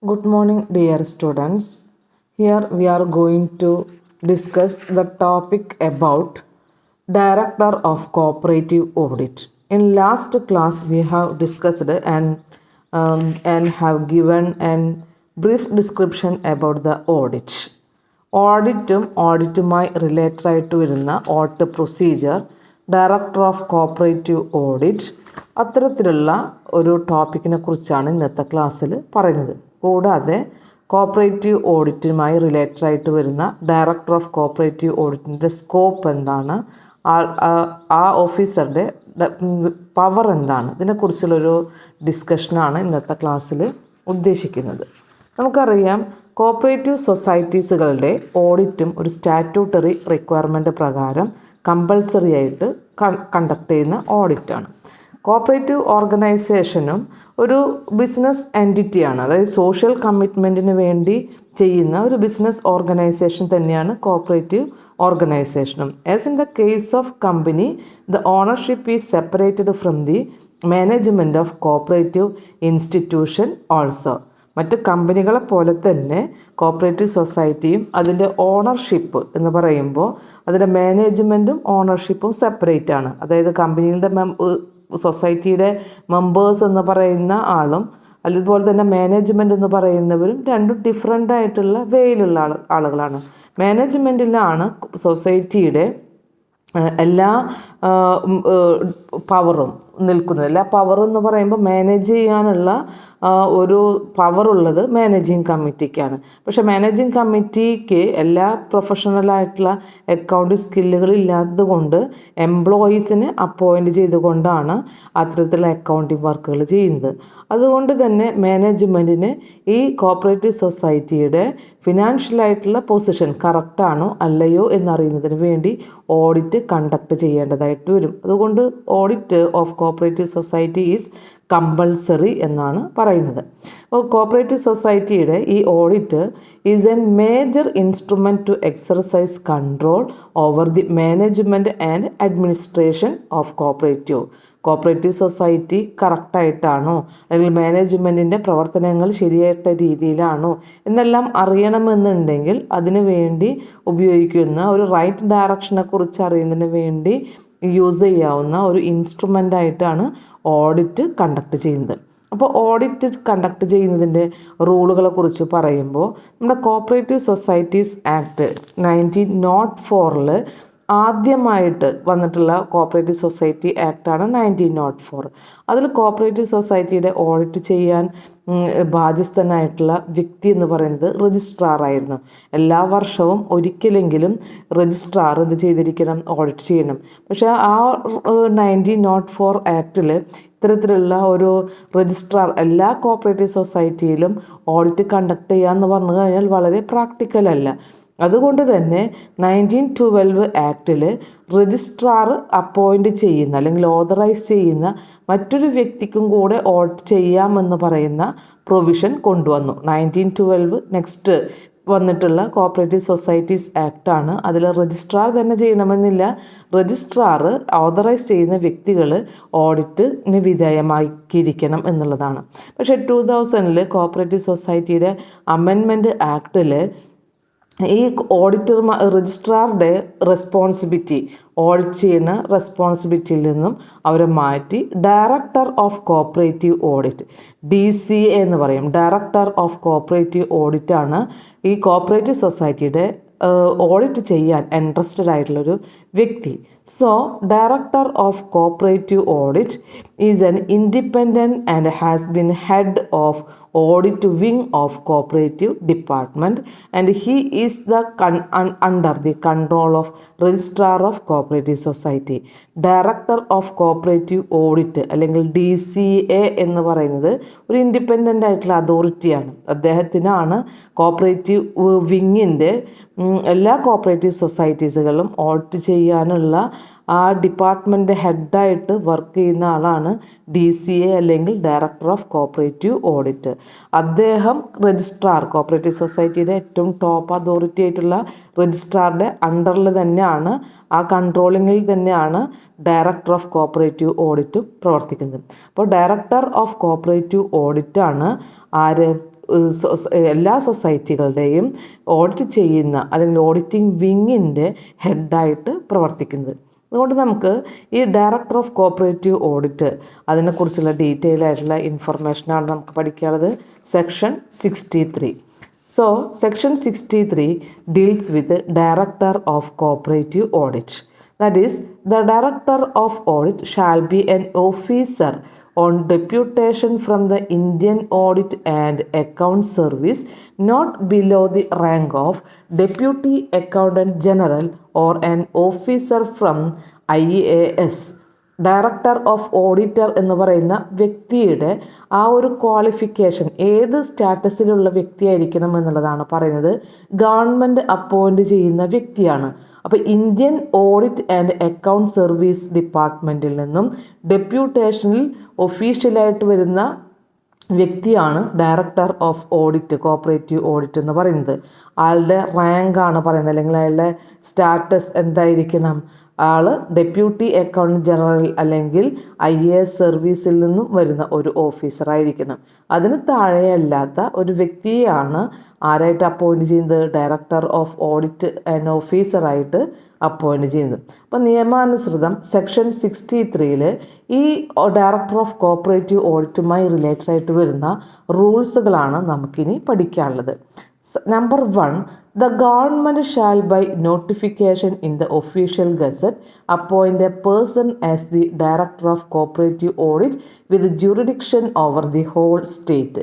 Good morning, dear students. Here we are going to discuss the topic about Director of Cooperative Audit. In last class, we have discussed and have given a brief description about the audit. ഓഡിറ്റുമായി related ആയിട്ട് വരുന്ന audit procedure, director of cooperative audit, അത്തരത്തിലുള്ള ഒരു ടോപ്പിക്കിനെ കുറിച്ചാണ് ഇന്നത്തെ ക്ലാസ്സിൽ പറയുന്നത്. കൂടാതെ കോപ്പറേറ്റീവ് ഓഡിറ്റുമായി റിലേറ്റഡ് ആയിട്ട് വരുന്ന ഡയറക്ടർ ഓഫ് കോപ്പറേറ്റീവ് ഓഡിറ്റിൻ്റെ സ്കോപ്പ് എന്താണ്, ആ ഓഫീസറുടെ പവർ എന്താണ്, ഇതിനെക്കുറിച്ചുള്ളൊരു ഡിസ്കഷനാണ് ഇന്നത്തെ ക്ലാസ്സിൽ ഉദ്ദേശിക്കുന്നത്. നമുക്കറിയാം, കോപ്പറേറ്റീവ് സൊസൈറ്റീസുകളുടെ ഓഡിറ്റും ഒരു സ്റ്റാറ്റ്യൂട്ടറി റിക്വയർമെൻറ്റ് പ്രകാരം കമ്പൾസറി ആയിട്ട് കണ്ടക്ട് ചെയ്യുന്ന ഓഡിറ്റാണ്. കോപ്പറേറ്റീവ് ഓർഗനൈസേഷനും ഒരു ബിസിനസ് എൻറ്റിറ്റിയാണ്, അതായത് സോഷ്യൽ കമ്മിറ്റ്മെൻറ്റിന് വേണ്ടി ചെയ്യുന്ന ഒരു ബിസിനസ് ഓർഗനൈസേഷൻ തന്നെയാണ് കോപ്പറേറ്റീവ് ഓർഗനൈസേഷനും. As in the case of company, the ownership is separated from the management of cooperative institution also. മറ്റ് കമ്പനികളെ പോലെ തന്നെ കോപ്പറേറ്റീവ് സൊസൈറ്റിയും അതിൻ്റെ ഓണർഷിപ്പ് എന്ന് പറയുമ്പോൾ അതിൻ്റെ മാനേജ്മെൻറ്റും ഓണർഷിപ്പും സെപ്പറേറ്റ് ആണ്. അതായത് കമ്പനിയുടെ സൊസൈറ്റിയുടെ മെമ്പേഴ്സ് എന്ന് പറയുന്ന ആളും അതുപോലെ തന്നെ മാനേജ്മെൻറ്റ് എന്ന് പറയുന്നവരും രണ്ടും ഡിഫറെൻ്റ് ആയിട്ടുള്ള വേയിലുള്ള ആളുകളാണ്. മാനേജ്മെൻറ്റിലാണ് സൊസൈറ്റിയുടെ എല്ലാ പവറും നിൽക്കുന്നത്. എല്ലാ പവറും എന്ന് പറയുമ്പോൾ മാനേജ് ചെയ്യാനുള്ള ഒരു പവറുള്ളത് മാനേജിങ് കമ്മിറ്റിക്കാണ്. പക്ഷേ മാനേജിങ് കമ്മിറ്റിക്ക് എല്ലാ പ്രൊഫഷണലായിട്ടുള്ള അക്കൗണ്ടിങ് സ്കില്ലുകൾ ഇല്ലാത്തത് കൊണ്ട് എംപ്ലോയീസിനെ അപ്പോയിൻറ്റ് ചെയ്തുകൊണ്ടാണ് അത്തരത്തിലുള്ള അക്കൗണ്ടിങ് വർക്കുകൾ ചെയ്യുന്നത്. അതുകൊണ്ട് തന്നെ മാനേജ്മെൻറ്റിന് ഈ കോപ്പറേറ്റീവ് സൊസൈറ്റിയുടെ ഫിനാൻഷ്യലായിട്ടുള്ള പൊസിഷൻ കറക്റ്റാണോ അല്ലയോ എന്നറിയുന്നതിന് വേണ്ടി ഓഡിറ്റ് കണ്ടക്ട് ചെയ്യേണ്ടതായിട്ട് വരും. അതുകൊണ്ട് audit of cooperative society is compulsory എന്നാണ് പറയുന്നത്. അപ്പോൾ കോപ്പറേറ്റീവ് സൊസൈറ്റിയുടെ ഈ audit is a major instrument to exercise control over the management and administration of cooperative society കറക്റ്റായിട്ടാണോ അല്ലെങ്കിൽ മാനേജ്മെൻറ്റിൻ്റെ പ്രവർത്തനങ്ങൾ ശരിയായിട്ട രീതിയിലാണോ എന്നെല്ലാം അറിയണമെന്നുണ്ടെങ്കിൽ അതിനു വേണ്ടി ഉപയോഗിക്കുന്ന ഒരു റൈറ്റ് ഡയറക്ഷനെ കുറിച്ച് അറിയുന്നതിന് വേണ്ടി യൂസ് ചെയ്യാവുന്ന ഒരു ഇൻസ്ട്രുമെൻ്റായിട്ടാണ് ഓഡിറ്റ് കണ്ടക്ട് ചെയ്യുന്നത്. അപ്പോൾ ഓഡിറ്റ് കണ്ടക്ട് ചെയ്യുന്നതിൻ്റെ റൂളുകളെ കുറിച്ച് പറയുമ്പോൾ നമ്മുടെ കോപ്പറേറ്റീവ് സൊസൈറ്റീസ് ആക്ട് 1904 ആദ്യമായിട്ട് വന്നിട്ടുള്ള കോപ്പറേറ്റീവ് സൊസൈറ്റി ആക്ടാണ് 1904. അതിൽ കോപ്പറേറ്റീവ് സൊസൈറ്റിയുടെ ഓഡിറ്റ് ചെയ്യാൻ ബാധ്യസ്ഥനായിട്ടുള്ള വ്യക്തി എന്ന് പറയുന്നത് രജിസ്ട്രാർ ആയിരുന്നു. എല്ലാ വർഷവും ഒരിക്കലെങ്കിലും രജിസ്ട്രാർ എന്ത് ചെയ്തിരിക്കണം, ഓഡിറ്റ് ചെയ്യണം. പക്ഷേ ആ 1904 ആക്ടിൽ ഇത്തരത്തിലുള്ള ഒരു രജിസ്ട്രാർ എല്ലാ കോപ്പറേറ്റീവ് സൊസൈറ്റിയിലും ഓഡിറ്റ് കണ്ടക്ട് ചെയ്യുക എന്ന് പറഞ്ഞു കഴിഞ്ഞാൽ വളരെ പ്രാക്ടിക്കൽ അല്ല. അതുകൊണ്ട് തന്നെ 1912 ആക്ടിൽ രജിസ്ട്രാർ അപ്പോയിൻറ്റ് ചെയ്യുന്ന അല്ലെങ്കിൽ ഓതറൈസ് ചെയ്യുന്ന മറ്റൊരു വ്യക്തിക്കും കൂടെ ഓഡിറ്റ് ചെയ്യാമെന്ന് പറയുന്ന പ്രൊവിഷൻ കൊണ്ടുവന്നു. 1912 നെക്സ്റ്റ് വന്നിട്ടുള്ള കോപ്പറേറ്റീവ് സൊസൈറ്റീസ് ആക്ടാണ്. അതിൽ രജിസ്ട്രാർ തന്നെ ചെയ്യണമെന്നില്ല, രജിസ്ട്രാർ ഓതറൈസ് ചെയ്യുന്ന വ്യക്തികൾ ഓഡിറ്റിന് വിധേയമാക്കിയിരിക്കണം എന്നുള്ളതാണ്. പക്ഷേ 2000 കോപ്പറേറ്റീവ് സൊസൈറ്റിയുടെ അമെൻമെൻറ്റ് ആക്ടിൽ ഈ രജിസ്ട്രാറുടെ റെസ്പോൺസിബിലിറ്റി, ഓഡിറ്റ് ചെയ്യുന്ന റെസ്പോൺസിബിലിറ്റിയിൽ നിന്നും അവരെ മാറ്റി director of cooperative audit, DCA എന്ന് പറയും, ഡയറക്ടർ ഓഫ് കോപ്പറേറ്റീവ് ഓഡിറ്റാണ് ഈ കോപ്പറേറ്റീവ് സൊസൈറ്റിയുടെ ഓഡിറ്റ് ചെയ്യാൻ ഇൻട്രസ്റ്റഡ് ആയിട്ടുള്ളൊരു വ്യക്തി. So director of cooperative audit is N independent and has been head of audit wing of cooperative department and he is the under the control of registrar of cooperative society. Director of cooperative audit അല്ലെങ്കിൽ DCA എന്ന് പറയുന്നത് ഒരു independent ആയിട്ടുള്ള അതോറിറ്റിയാണ്. അദ്ദേഹത്തിനാണ് cooperative വിങ്ങിൻ്റെ എല്ലാ cooperative സൊസൈറ്റീസുകളും audit ചെയ്യാനുള്ള ആ department ഹെഡായിട്ട് work ചെയ്യുന്ന ആളാണ് DCA അല്ലെങ്കിൽ ഡയറക്ടർ ഓഫ് കോപ്പറേറ്റീവ് ഓഡിറ്റ്. അദ്ദേഹം രജിസ്ട്രാർ, കോപ്പറേറ്റീവ് സൊസൈറ്റിയുടെ ഏറ്റവും ടോപ്പ് അതോറിറ്റി ആയിട്ടുള്ള രജിസ്ട്രാറുടെ അണ്ടറിൽ തന്നെയാണ്, ആ കൺട്രോളിങ്ങിൽ തന്നെയാണ് ഡയറക്ടർ ഓഫ് കോപ്പറേറ്റീവ് ഓഡിറ്റും പ്രവർത്തിക്കുന്നത്. അപ്പോൾ ഡയറക്ടർ ഓഫ് കോപ്പറേറ്റീവ് ഓഡിറ്റാണ് ആര്, എല്ലാ സൊസൈറ്റികളുടെയും ഓഡിറ്റ് ചെയ്യുന്ന അല്ലെങ്കിൽ ഓഡിറ്റിംഗ് വിങ്ങിൻ്റെ ഹെഡായിട്ട് പ്രവർത്തിക്കുന്നത്. അതുകൊണ്ട് നമുക്ക് ഈ ഡയറക്ടർ ഓഫ് കോപ്പറേറ്റീവ് ഓഡിറ്റ് അതിനെക്കുറിച്ചുള്ള ഡീറ്റെയിൽ ആയിട്ടുള്ള ഇൻഫർമേഷനാണ് നമുക്ക് പഠിക്കാനുള്ളത്. Section 63. So, section 63 deals with the director of cooperative audit. That is, the director of audit shall be an officer on deputation from the Indian Audit and Account Service not below the rank of Deputy Accountant General or an officer from IAS. Director of auditor എന്ന് പറയുന്ന വ്യക്തിയുടെ ആ ഒരു qualification ഏത് സ്റ്റാറ്റസിലുള്ള വ്യക്തിയായിരിക്കണം എന്നുള്ളതാണ് പറയുന്നത്. Government appoint ചെയ്യുന്ന വ്യക്തിയാണ്. അപ്പോൾ Indian audit and account service ഡിപ്പാർട്ട്മെൻറ്റിൽ നിന്നും ഡെപ്യൂട്ടേഷനിൽ ഒഫീഷ്യലായിട്ട് വരുന്ന വ്യക്തിയാണ് director of audit, cooperative audit എന്ന് പറയുന്നത്. ആളുടെ റാങ്കാണ് പറയുന്നത്, അല്ലെങ്കിൽ അയാളുടെ സ്റ്റാറ്റസ് എന്തായിരിക്കണം? ആൾ ഡെപ്യൂട്ടി അക്കൗണ്ടൻറ്റ് ജനറൽ അല്ലെങ്കിൽ IAS സർവീസിൽ നിന്നും വരുന്ന ഒരു ഓഫീസറായിരിക്കണം. അതിന് താഴെയല്ലാത്ത ഒരു വ്യക്തിയെയാണ് ആരായിട്ട് അപ്പോയിൻറ്റ് ചെയ്യുന്നത്? ഡയറക്ടർ ഓഫ് ഓഡിറ്റ് ആൻഡ് ഓഫീസറായിട്ട് അപ്പോയിൻറ്റ് ചെയ്യുന്നത്. അപ്പോൾ നിയമാനുസൃതം സെക്ഷൻ 63 ഈ ഡയറക്ടർ ഓഫ് കോപ്പറേറ്റീവ് ഓഡിറ്റുമായി റിലേറ്റഡ് ആയിട്ട് വരുന്ന റൂൾസുകളാണ് നമുക്കിനി പഠിക്കാനുള്ളത്. Number 1, the government shall by notification in the official gazette appoint a person as the director of cooperative audit with jurisdiction over the whole state.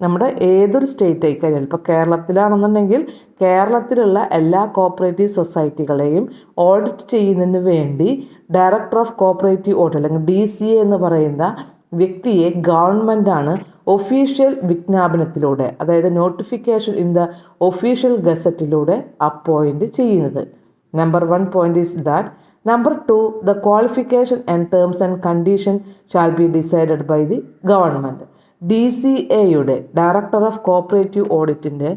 നമ്മുടെ ഏതൊരു സ്റ്റേറ്റ് ആയി കഴിഞ്ഞാൽ, ഇപ്പോൾ കേരളത്തിലാണെന്നുണ്ടെങ്കിൽ കേരളത്തിലുള്ള എല്ലാ കോപ്പറേറ്റീവ് സൊസൈറ്റികളെയും ഓഡിറ്റ് ചെയ്യുന്നതിന് വേണ്ടി ഡയറക്ടർ ഓഫ് കോപ്പറേറ്റീവ് ഓഡിറ്റ് അല്ലെങ്കിൽ DCA എന്ന് പറയുന്ന വ്യക്തിയെ ഗവൺമെൻറ്റാണ് ഒഫീഷ്യൽ വിജ്ഞാപനത്തിലൂടെ, അതായത് നോട്ടിഫിക്കേഷൻ ഇൻ ദ ഒഫീഷ്യൽ ഗസറ്റിലൂടെ അപ്പോയിൻറ്റ് ചെയ്യുന്നത്. Number 1 point is that. Number 2, the qualification and terms and condition shall be decided by the government. DCAയുടെ ഡയറക്ടർ ഓഫ് കോപ്പറേറ്റീവ് ഓഡിറ്റിൻ്റെ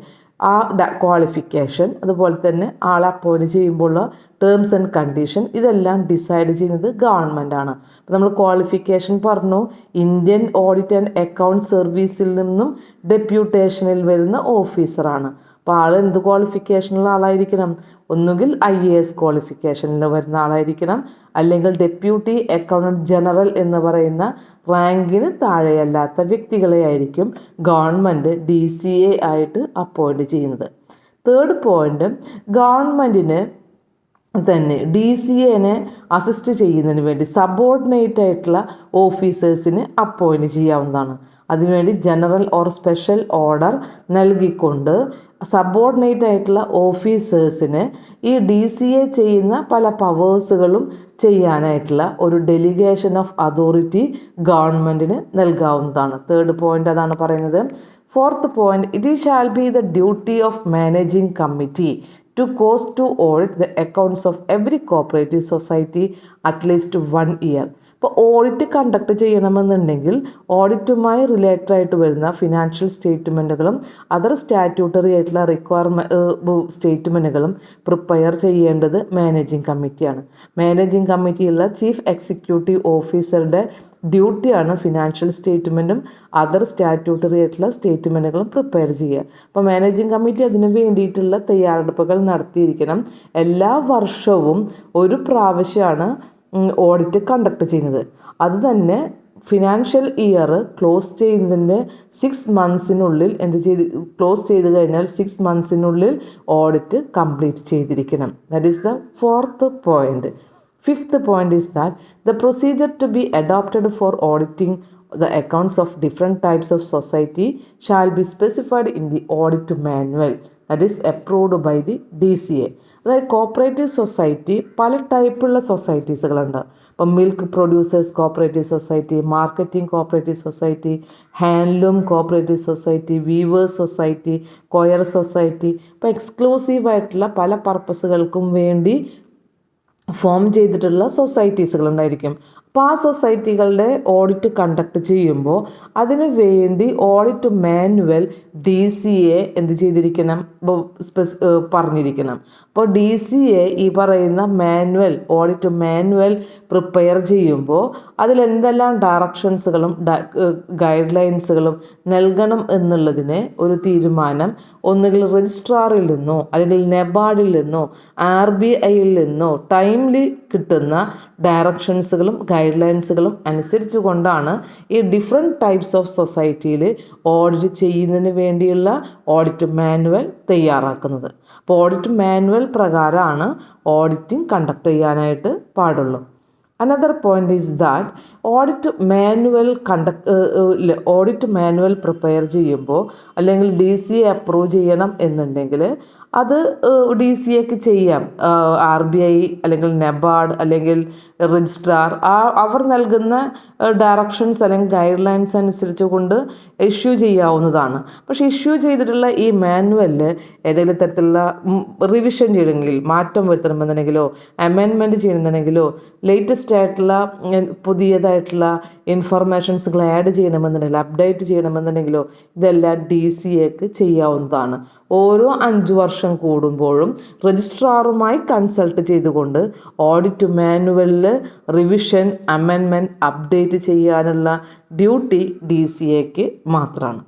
ആ ക്വാളിഫിക്കേഷൻ, അതുപോലെ തന്നെ ആളെ അപ്പോയിൻറ്റ് ചെയ്യുമ്പോഴുള്ള ടേംസ് ആൻഡ് കണ്ടീഷൻ, ഇതെല്ലാം ഡിസൈഡ് ചെയ്യുന്നത് ഗവൺമെൻറ്റാണ്. അപ്പോൾ നമ്മൾ ക്വാളിഫിക്കേഷൻ പറഞ്ഞു, ഇന്ത്യൻ ഓഡിറ്റ് ആൻഡ് അക്കൗണ്ട് സർവീസിൽ നിന്നും ഡെപ്യൂട്ടേഷനിൽ വരുന്ന ഓഫീസറാണ്. അപ്പോൾ ആൾ എന്ത് ക്വാളിഫിക്കേഷനുള്ള ആളായിരിക്കണം? ഒന്നുകിൽ IAS ക്വാളിഫിക്കേഷനിൽ വരുന്ന ആളായിരിക്കണം, അല്ലെങ്കിൽ ഡെപ്യൂട്ടി അക്കൗണ്ടൻറ്റ് ജനറൽ എന്ന് പറയുന്ന റാങ്കിന് താഴെയല്ലാത്ത വ്യക്തികളെ ആയിരിക്കും ഗവൺമെൻറ് DCA ആയിട്ട് അപ്പോയിൻറ്റ് ചെയ്യുന്നത്. തേർഡ് പോയിന്റ്, ഗവൺമെൻറ്റിന് തന്നെ DCAനെ അസിസ്റ്റ് ചെയ്യുന്നതിന് വേണ്ടി സബോർഡിനേറ്റ് ആയിട്ടുള്ള ഓഫീസേഴ്സിന് അപ്പോയിൻറ്റ് ചെയ്യാവുന്നതാണ്. അതിനുവേണ്ടി ജനറൽ ഓർ സ്പെഷ്യൽ ഓർഡർ നൽകിക്കൊണ്ട് സബോർഡിനേറ്റ് ആയിട്ടുള്ള ഓഫീസേഴ്സിന് ഈ DCA ചെയ്യുന്ന പല പവേഴ്സുകളും ചെയ്യാനായിട്ടുള്ള ഒരു ഡെലിഗേഷൻ ഓഫ് അതോറിറ്റി ഗവൺമെൻറ്റിന് നൽകാവുന്നതാണ്. തേർഡ് പോയിന്റ് അതാണ് പറയുന്നത്. Fourth point, it shall be the duty of managing committee to cause to audit the accounts of every cooperative society at least 1 year. ഇപ്പോൾ ഓഡിറ്റ് കണ്ടക്ട് ചെയ്യണമെന്നുണ്ടെങ്കിൽ ഓഡിറ്റുമായി റിലേറ്റഡ് ആയിട്ട് വരുന്ന financial സ്റ്റേറ്റ്മെൻറ്റുകളും other statutory ആയിട്ടുള്ള സ്റ്റേറ്റ്മെൻറ്റുകളും prepare ചെയ്യേണ്ടത് managing കമ്മിറ്റിയാണ്. Managing കമ്മിറ്റിയുള്ള chief executive ഓഫീസറുടെ ഡ്യൂട്ടിയാണ് financial സ്റ്റേറ്റ്മെൻറ്റും other statutory ആയിട്ടുള്ള സ്റ്റേറ്റ്മെൻറ്റുകളും പ്രിപ്പയർ ചെയ്യുക. അപ്പോൾ മാനേജിംഗ് കമ്മിറ്റി അതിന് വേണ്ടിയിട്ടുള്ള തയ്യാറെടുപ്പുകൾ നടത്തിയിരിക്കണം. എല്ലാ വർഷവും ഒരു പ്രാവശ്യമാണ് ഓഡിറ്റ് കണ്ടക്ട് ചെയ്യുന്നത്. അത് തന്നെ ഫിനാൻഷ്യൽ ഇയർ ക്ലോസ് ചെയ്യുന്നതിൻ്റെ 6 മന്ത്സിനുള്ളിൽ ക്ലോസ് ചെയ്ത് കഴിഞ്ഞാൽ 6 മന്ത്സിനുള്ളിൽ ഓഡിറ്റ് കംപ്ലീറ്റ് ചെയ്തിരിക്കണം. That is the fourth point. Fifth point is that the procedure to be adopted for auditing the accounts of different types of society shall be specified in the audit manual that is approved by the DCA. അതായത് cooperative society പല ടൈപ്പുള്ള സൊസൈറ്റീസുകളുണ്ട്. ഇപ്പം milk producers cooperative society, marketing cooperative society, handloom cooperative society, weavers society, coir society. ഇപ്പോൾ എക്സ്ക്ലൂസീവായിട്ടുള്ള പല പർപ്പസുകൾക്കും വേണ്ടി form ചെയ്തിട്ടുള്ള സൊസൈറ്റീസുകളുണ്ടായിരിക്കും. അപ്പോൾ ആ സൊസൈറ്റികളുടെ ഓഡിറ്റ് കണ്ടക്ട് ചെയ്യുമ്പോൾ അതിനു വേണ്ടി ഓഡിറ്റ് മാനുവൽ DCA എന്ത് ചെയ്തിരിക്കണം, പറഞ്ഞിരിക്കണം. അപ്പോൾ DCA ഈ പറയുന്ന മാനുവൽ, ഓഡിറ്റ് മാനുവൽ പ്രിപ്പയർ ചെയ്യുമ്പോൾ അതിലെന്തെല്ലാം ഡയറക്ഷൻസുകളും ഗൈഡ് ലൈൻസുകളും നൽകണം എന്നുള്ളതിന് ഒരു തീരുമാനം ഒന്നുകിൽ രജിസ്ട്രാറിൽ നിന്നോ അല്ലെങ്കിൽ നെബാർഡിൽ നിന്നോ RBIയിൽ നിന്നോ ടൈംലി കിട്ടുന്ന ഡയറക്ഷൻസുകളും ഗൈഡ് ലൈൻസുകളും അനുസരിച്ച് കൊണ്ടാണ് ഈ ഡിഫറെൻറ്റ് ടൈപ്സ് ഓഫ് സൊസൈറ്റിയിൽ ഓഡിറ്റ് ചെയ്യുന്നതിന് വേണ്ടിയുള്ള ഓഡിറ്റ് മാനുവൽ തയ്യാറാക്കുന്നത്. അപ്പോൾ ഓഡിറ്റ് മാനുവൽ പ്രകാരമാണ് ഓഡിറ്റിംഗ് കണ്ടക്ട് ചെയ്യാനായിട്ട് പാടുള്ളൂ. Another point is that audit manual prepare ചെയ്യുമ്പോൾ അല്ലെങ്കിൽ DCA അപ്രൂവ് ചെയ്യണം എന്നുണ്ടെങ്കിൽ അത് DCAക്ക് ചെയ്യാം. RBI അല്ലെങ്കിൽ നെബാർഡ് അല്ലെങ്കിൽ രജിസ്ട്രാർ അവർ നൽകുന്ന ഡയറക്ഷൻസ് അല്ലെങ്കിൽ ഗൈഡ് ലൈൻസ് അനുസരിച്ച് കൊണ്ട് ഇഷ്യൂ ചെയ്യാവുന്നതാണ്. പക്ഷേ ഇഷ്യൂ ചെയ്തിട്ടുള്ള ഈ മാനുവലിൽ ഏതെങ്കിലും തരത്തിലുള്ള റിവിഷൻ ചെയ്യണമെങ്കിൽ, മാറ്റം വരുത്തണമെന്നുണ്ടെങ്കിലോ അമെൻമെൻറ്റ് ചെയ്യണമെന്നുണ്ടെങ്കിലോ ലേറ്റസ്റ്റ് ആയിട്ടുള്ള പുതിയതായിട്ടുള്ള ഇൻഫർമേഷൻസുകൾ ആഡ് ചെയ്യണമെന്നുണ്ടെങ്കിലോ അപ്ഡേറ്റ് ചെയ്യണമെന്നുണ്ടെങ്കിലോ ഇതെല്ലാം DCAക്ക് ചെയ്യാവുന്നതാണ്. ഓരോ 5 വർഷം കൂടുമ്പോഴും രജിസ്ട്രാറുമായി കൺസൾട്ട് ചെയ്തുകൊണ്ട് ഓഡിറ്റ് മാനുവലിൽ റിവിഷൻ, അമെൻമെൻറ്റ്, അപ്ഡേറ്റ് ചെയ്യാനുള്ള ഡ്യൂട്ടി DCAക്ക് മാത്രമാണ്.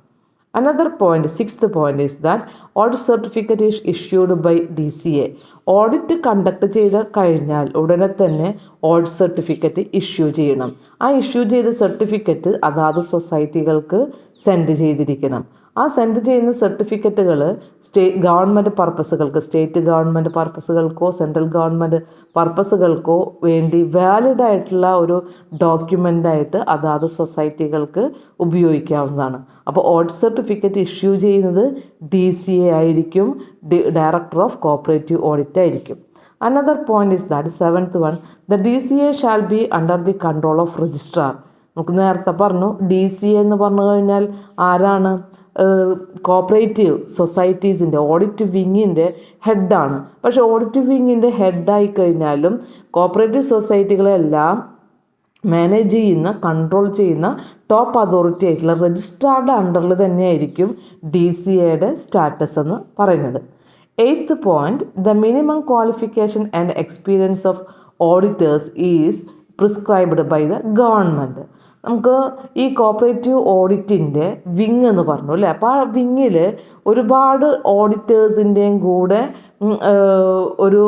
Another point, 6th point is that audit certificate is issued by DCA. Audit conduct ചെയ്ത് കഴിഞ്ഞാൽ ഉടനെ തന്നെ ഓഡിറ്റ് സർട്ടിഫിക്കറ്റ് ഇഷ്യൂ ചെയ്യണം. ആ ഇഷ്യൂ ചെയ്ത സർട്ടിഫിക്കറ്റ് അതാത് സൊസൈറ്റികൾക്ക് സെൻഡ് ചെയ്തിരിക്കണം. ആ സെൻഡ് ചെയ്യുന്ന സർട്ടിഫിക്കറ്റുകൾ ഗവൺമെൻറ് പർപ്പസുകൾക്ക്, സ്റ്റേറ്റ് ഗവൺമെൻറ് പർപ്പസുകൾക്കോ സെൻട്രൽ ഗവൺമെൻറ് പർപ്പസുകൾക്കോ വേണ്ടി വാലിഡ് ആയിട്ടുള്ള ഒരു ഡോക്യുമെൻ്റായിട്ട് അതാത് സൊസൈറ്റികൾക്ക് ഉപയോഗിക്കാവുന്നതാണ്. അപ്പോൾ ഓഡിറ്റ് സർട്ടിഫിക്കറ്റ് ഇഷ്യൂ ചെയ്യുന്നത് DCA ആയിരിക്കും, ഡയറക്ടർ ഓഫ് കോപ്പറേറ്റീവ് ഓഡിറ്റ് ആയിരിക്കും. Another point is that 7th one, the DCA shall be under the control of registrar. നമുക്ക് നേരത്തെ പറഞ്ഞു DCA എന്ന് പറഞ്ഞു കഴിഞ്ഞാൽ ആരാണ്? കോപ്പറേറ്റീവ് സൊസൈറ്റീസിൻ്റെ ഓഡിറ്റ് വിങ്ങിൻ്റെ ഹെഡാണ്. പക്ഷേ ഓഡിറ്റ് വിങ്ങിൻ്റെ ഹെഡായി കഴിഞ്ഞാലും കോപ്പറേറ്റീവ് സൊസൈറ്റികളെല്ലാം മാനേജ് ചെയ്യുന്ന, കൺട്രോൾ ചെയ്യുന്ന ടോപ്പ് അതോറിറ്റി ആയിട്ടുള്ള രജിസ്ട്രാറുടെ അണ്ടറിൽ തന്നെയായിരിക്കും DCAയുടെ സ്റ്റാറ്റസ് എന്ന് പറയുന്നത്. 8th point, the minimum qualification and experience of auditors is prescribed by the government. നമുക്ക് ഈ കോപ്പറേറ്റീവ് ഓഡിറ്റിൻ്റെ വിങ് എന്ന് പറഞ്ഞു അല്ലേ. അപ്പോൾ ആ വിങ്ങിൽ ഒരുപാട് ഓഡിറ്റേഴ്സിൻ്റെയും കൂടെ ഒരു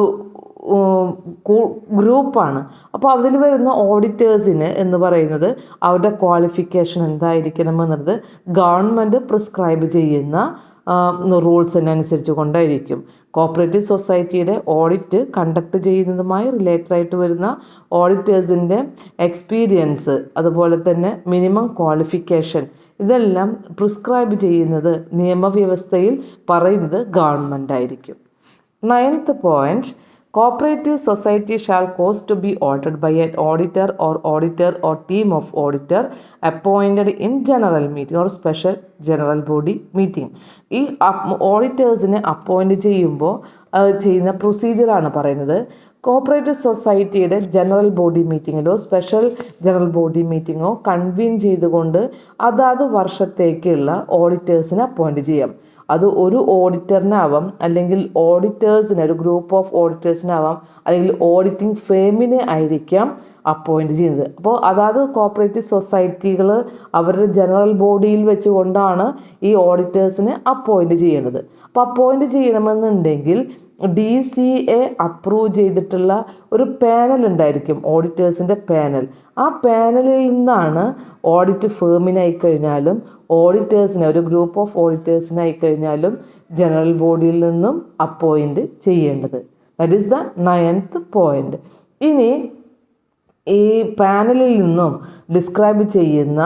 ഗ്രൂപ്പാണ്. അപ്പോൾ അതിൽ വരുന്ന ഓഡിറ്റേഴ്സിന് എന്ന് പറയുന്നത് അവരുടെ ക്വാളിഫിക്കേഷൻ എന്തായിരിക്കണം എന്നുള്ളത് ഗവൺമെൻറ് പ്രിസ്ക്രൈബ് ചെയ്യുന്ന റൂൾസിനനുസരിച്ച് കൊണ്ടായിരിക്കും. കോപ്പറേറ്റീവ് സൊസൈറ്റിയുടെ ഓഡിറ്റ് കണ്ടക്ട് ചെയ്യുന്നതുമായി റിലേറ്റഡ് ആയിട്ട് വരുന്ന ഓഡിറ്റേഴ്സിൻ്റെ എക്സ്പീരിയൻസ്, അതുപോലെ തന്നെ മിനിമം ക്വാളിഫിക്കേഷൻ, ഇതെല്ലാം പ്രിസ്ക്രൈബ് ചെയ്യുന്നത് നിയമവ്യവസ്ഥയിൽ പറയുന്നത് ഗവൺമെൻറ് ആയിരിക്കും. 9th point, cooperative society shall cause to be audited by an auditor or team of auditor appointed in general meeting or special general body meeting. ഈ ഓഡിറ്റേഴ്സിനെ appoint ചെയ്യുമ്പോൾ ചെയ്യുന്ന പ്രൊസീജിയറാണ് പറയുന്നത്. കോപ്പറേറ്റീവ് സൊസൈറ്റിയുടെ general body മീറ്റിങ്ങിലോ special general body മീറ്റിങ്ങോ convene ചെയ്തുകൊണ്ട് അതാത് വർഷത്തേക്കുള്ള ഓഡിറ്റേഴ്സിനെ അപ്പോയിൻറ്റ് ചെയ്യാം. അത് ഒരു ഓഡിറ്ററിനാവാം, അല്ലെങ്കിൽ ഓഡിറ്റേഴ്സിന് ഒരു ഗ്രൂപ്പ് ഓഫ് ഓഡിറ്റേഴ്സിനാവാം, അല്ലെങ്കിൽ ഓഡിറ്റിംഗ് ഫേമിനെ ആയിരിക്കാം അപ്പോയിൻറ്റ് ചെയ്യുന്നത്. അപ്പോൾ അതായത് കോപ്പറേറ്റീവ് സൊസൈറ്റികൾ അവരുടെ ജനറൽ ബോഡിയിൽ വെച്ചുകൊണ്ടാണ് ഈ ഓഡിറ്റേഴ്സിനെ അപ്പോയിൻറ്റ് ചെയ്യുന്നത്. അപ്പോൾ അപ്പോയിൻറ്റ് ചെയ്യണമെന്നുണ്ടെങ്കിൽ DCA അപ്രൂവ് ചെയ്തിട്ടുള്ള ഒരു പാനൽ ഉണ്ടായിരിക്കും, ഓഡിറ്റേഴ്സിൻ്റെ പാനൽ. ആ പാനലിൽ നിന്നാണ് ഓഡിറ്റ് ഫേമിനായി കഴിഞ്ഞാലും ഓഡിറ്റേഴ്സിനെ, ഒരു ഗ്രൂപ്പ് ഓഫ് ഓഡിറ്റേഴ്സിനായി കഴിഞ്ഞാലും ജനറൽ ബോഡിയിൽ നിന്നും അപ്പോയിൻറ്റ് ചെയ്യേണ്ടത്. That is the 9th point. ഇനി ഈ പാനലിൽ നിന്നും ഡിസ്ക്രൈബ് ചെയ്യുന്ന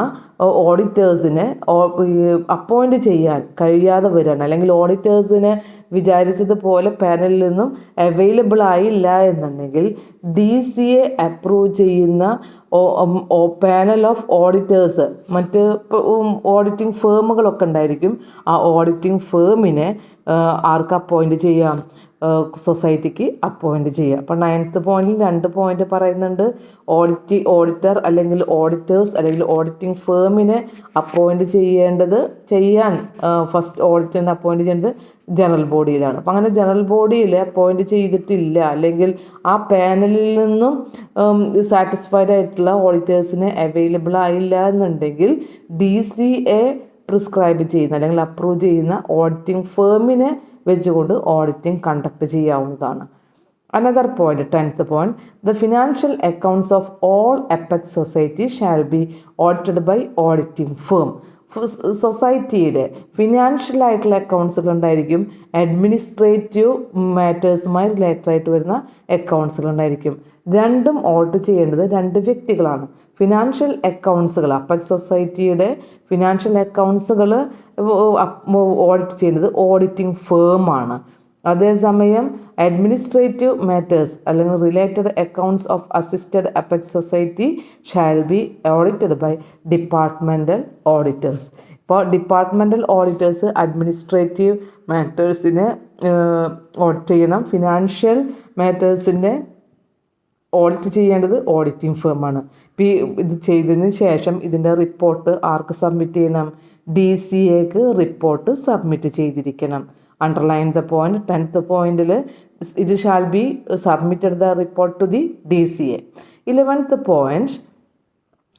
ഓഡിറ്റേഴ്സിനെ അപ്പോയിൻറ്റ് ചെയ്യാൻ കഴിയാതെ വരികയാണ്, അല്ലെങ്കിൽ ഓഡിറ്റേഴ്സിനെ വിചാരിച്ചതുപോലെ പാനലിൽ നിന്നും അവൈലബിൾ ആയില്ല എന്നുണ്ടെങ്കിൽ DCA അപ്രൂവ് ചെയ്യുന്ന പാനൽ ഓഫ് ഓഡിറ്റേഴ്സ്, മറ്റ് ഓഡിറ്റിംഗ് ഫേമുകളൊക്കെ ഉണ്ടായിരിക്കും. ആ ഓഡിറ്റിംഗ് ഫേമിനെ ആർക്ക് അപ്പോയിൻറ്റ് ചെയ്യാം? സൊസൈറ്റിക്ക് അപ്പോയിൻറ്റ് ചെയ്യുക. അപ്പോൾ 9th പോയിന്റിൽ 2 പോയിന്റ് പറയുന്നുണ്ട്. ഓഡിറ്റർ അല്ലെങ്കിൽ ഓഡിറ്റേഴ്സ് അല്ലെങ്കിൽ ഓഡിറ്റിംഗ് ഫേമിനെ അപ്പോയിൻറ്റ് ചെയ്യാൻ ഫസ്റ്റ് ഓഡിറ്ററിനെ അപ്പോയിൻറ്റ് ചെയ്യേണ്ടത് ജനറൽ ബോഡിയിലാണ്. അപ്പം അങ്ങനെ ജനറൽ ബോഡിയിൽ അപ്പോയിൻറ്റ് ചെയ്തിട്ടില്ല അല്ലെങ്കിൽ ആ പാനലിൽ നിന്നും സാറ്റിസ്ഫൈഡ് ആയിട്ടുള്ള ഓഡിറ്റേഴ്സിന് അവൈലബിൾ ആയില്ല എന്നുണ്ടെങ്കിൽ DCA പ്രിസ്ക്രൈബ് ചെയ്യുന്ന അല്ലെങ്കിൽ അപ്രൂവ് ചെയ്യുന്ന ഓഡിറ്റിംഗ് ഫേമിനെ വെച്ചുകൊണ്ട് ഓഡിറ്റിംഗ് കണ്ടക്ട് ചെയ്യാവുന്നതാണ്. Another point, 10th point, the financial accounts of all Apex societies shall be audited by auditing firm. സൊസൈറ്റിയുടെ ഫിനാൻഷ്യൽ ആയിട്ടുള്ള അക്കൗണ്ട്സുകൾ ഉണ്ടായിരിക്കും, അഡ്മിനിസ്ട്രേറ്റീവ് മാറ്റേഴ്സുമായി റിലേറ്റഡ് ആയിട്ട് വരുന്ന അക്കൗണ്ട്സുകൾ ഉണ്ടായിരിക്കും. രണ്ടും ഓഡിറ്റ് ചെയ്യേണ്ടത് 2 വ്യക്തികളാണ്. ഫിനാൻഷ്യൽ അക്കൗണ്ട്സുകൾ അപ്പെക്സ് സൊസൈറ്റിയുടെ ഫിനാൻഷ്യൽ അക്കൗണ്ട്സുകൾ ഓഡിറ്റ് ചെയ്യേണ്ടത് ഓഡിറ്റിംഗ് ഫേമാണ്. അതേസമയം അഡ്മിനിസ്ട്രേറ്റീവ് മാറ്റേഴ്സ് അല്ലെങ്കിൽ related accounts of assisted apex society shall be audited by departmental auditors. ഇപ്പോൾ ഡിപ്പാർട്ട്മെൻറ്റൽ ഓഡിറ്റേഴ്സ് അഡ്മിനിസ്ട്രേറ്റീവ് മാറ്റേഴ്സിനെ ഓഡിറ്റ് ചെയ്യണം. ഫിനാൻഷ്യൽ മാറ്റേഴ്സിൻ്റെ ഓഡിറ്റ് ചെയ്യേണ്ടത് ഓഡിറ്റിംഗ് ഫേമാണ്. ഇപ്പോൾ ഇത് ചെയ്തതിന് ശേഷം ഇതിൻ്റെ റിപ്പോർട്ട് ആർക്ക് സബ്മിറ്റ് ചെയ്യണം? DCAക്ക് റിപ്പോർട്ട് സബ്മിറ്റ് ചെയ്തിരിക്കണം. Underline the point. 10th പോയിന്റിൽ it shall be submitted the report to the DCA. 11th point,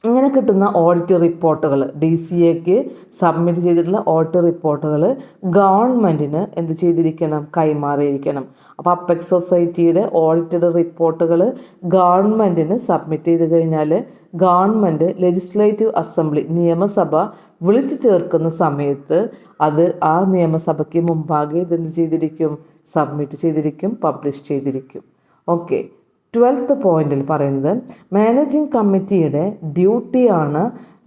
ഇങ്ങനെ കിട്ടുന്ന ഓഡിറ്റ് റിപ്പോർട്ടുകൾ DCAക്ക് സബ്മിറ്റ് ചെയ്തിട്ടുള്ള ഓഡിറ്റ് റിപ്പോർട്ടുകൾ ഗവൺമെൻറ്റിന് എന്ത് ചെയ്തിരിക്കണം? കൈമാറിയിരിക്കണം. അപ്പോൾ അപ്പെക്സ് സൊസൈറ്റിയുടെ ഓഡിറ്റഡ് റിപ്പോർട്ടുകൾ ഗവൺമെൻറ്റിന് സബ്മിറ്റ് ചെയ്ത് കഴിഞ്ഞാൽ ഗവൺമെൻറ് ലെജിസ്ലേറ്റീവ് അസംബ്ലി നിയമസഭ വിളിച്ചു ചേർക്കുന്ന സമയത്ത് അത് ആ നിയമസഭയ്ക്ക് മുമ്പാകെ ഇതെന്ത് ചെയ്തിരിക്കും? സബ്മിറ്റ് ചെയ്തിരിക്കും, പബ്ലിഷ് ചെയ്തിരിക്കും. ഓക്കെ. 12th പോയിന്റിൽ പറയുന്നത് മാനേജിംഗ് കമ്മിറ്റിയുടെ ഡ്യൂട്ടിയാണ്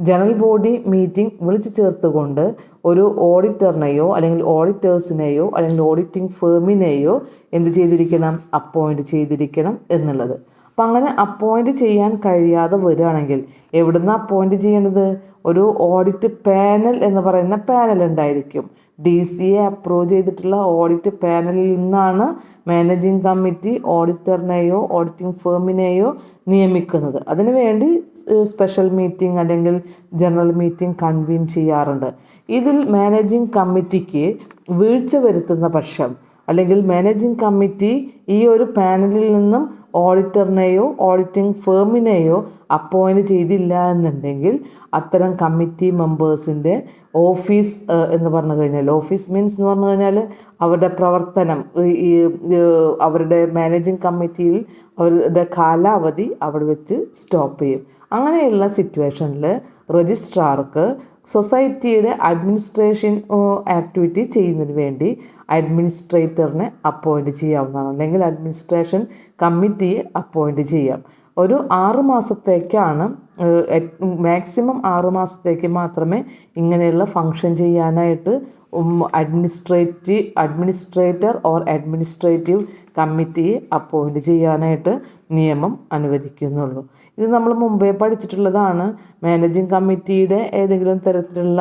ജനറൽ ബോഡി മീറ്റിംഗ് വിളിച്ചു ചേർത്തുകൊണ്ട് ഒരു ഓഡിറ്ററിനെയോ അല്ലെങ്കിൽ ഓഡിറ്റേഴ്സിനെയോ അല്ലെങ്കിൽ ഓഡിറ്റിംഗ് ഫേമിനെയോ എന്ത് ചെയ്തിരിക്കണം? അപ്പോയിൻറ്റ് ചെയ്തിരിക്കണം എന്നുള്ളത്. അപ്പം അങ്ങനെ അപ്പോയിൻറ്റ് ചെയ്യാൻ കഴിയാതെ വരികയാണെങ്കിൽ എവിടുന്ന് അപ്പോയിൻറ്റ് ചെയ്യേണ്ടത്? ഒരു ഓഡിറ്റ് പാനൽ എന്ന് പറയുന്ന പാനൽ ഉണ്ടായിരിക്കും. DCA അപ്രൂവ് ചെയ്തിട്ടുള്ള ഓഡിറ്റ് പാനലിൽ നിന്നാണ് മാനേജിംഗ് കമ്മിറ്റി ഓഡിറ്ററിനെയോ ഓഡിറ്റിംഗ് ഫേമിനെയോ നിയമിക്കുന്നത്. അതിനുവേണ്ടി സ്പെഷ്യൽ മീറ്റിംഗ് അല്ലെങ്കിൽ ജനറൽ മീറ്റിംഗ് കൺവീൻ ചെയ്യാറുണ്ട്. ഇതിൽ മാനേജിംഗ് കമ്മിറ്റിക്ക് വീഴ്ച വരുത്തുന്ന പക്ഷം അല്ലെങ്കിൽ മാനേജിംഗ് കമ്മിറ്റി ഈ ഒരു പാനലിൽ നിന്നും ഓഡിറ്ററിനെയോ ഓഡിറ്റിംഗ് ഫേമിനെയോ അപ്പോയിൻറ്റ് ചെയ്തില്ല എന്നുണ്ടെങ്കിൽ അത്തരം കമ്മിറ്റി മെമ്പേഴ്സിൻ്റെ ഓഫീസ് എന്ന് പറഞ്ഞു കഴിഞ്ഞാൽ, ഓഫീസ് മീൻസ് എന്ന് പറഞ്ഞു കഴിഞ്ഞാൽ അവരുടെ പ്രവർത്തനം, ഈ അവരുടെ മാനേജിംഗ് കമ്മിറ്റിയിൽ അവരുടെ കാലാവധി അവിടെ വെച്ച് സ്റ്റോപ്പ് ചെയ്യും. അങ്ങനെയുള്ള സിറ്റുവേഷനിൽ രജിസ്ട്രാർക്ക് സൊസൈറ്റിയുടെ അഡ്മിനിസ്ട്രേഷൻ ആക്ടിവിറ്റി ചെയ്യുന്നതിന് വേണ്ടി അഡ്മിനിസ്ട്രേറ്ററിനെ അപ്പോയിൻറ്റ് ചെയ്യാവുന്നതാണ്, അല്ലെങ്കിൽ അഡ്മിനിസ്ട്രേഷൻ കമ്മിറ്റിയെ അപ്പോയിൻറ്റ് ചെയ്യാം. ഒരു 6 മാസത്തേക്കാണ്, മാക്സിമം 6 മാസത്തേക്ക് മാത്രമേ ഇങ്ങനെയുള്ള ഫങ്ഷൻ ചെയ്യാനായിട്ട് അഡ്മിനിസ്ട്രേറ്റർ ഓർ അഡ്മിനിസ്ട്രേറ്റീവ് കമ്മിറ്റിയെ അപ്പോയിൻറ്റ് ചെയ്യാനായിട്ട് നിയമം അനുവദിക്കുന്നുള്ളൂ. ഇത് നമ്മൾ മുമ്പേ പഠിച്ചിട്ടുള്ളതാണ്. മാനേജിംഗ് കമ്മിറ്റിയുടെ ഏതെങ്കിലും തരത്തിലുള്ള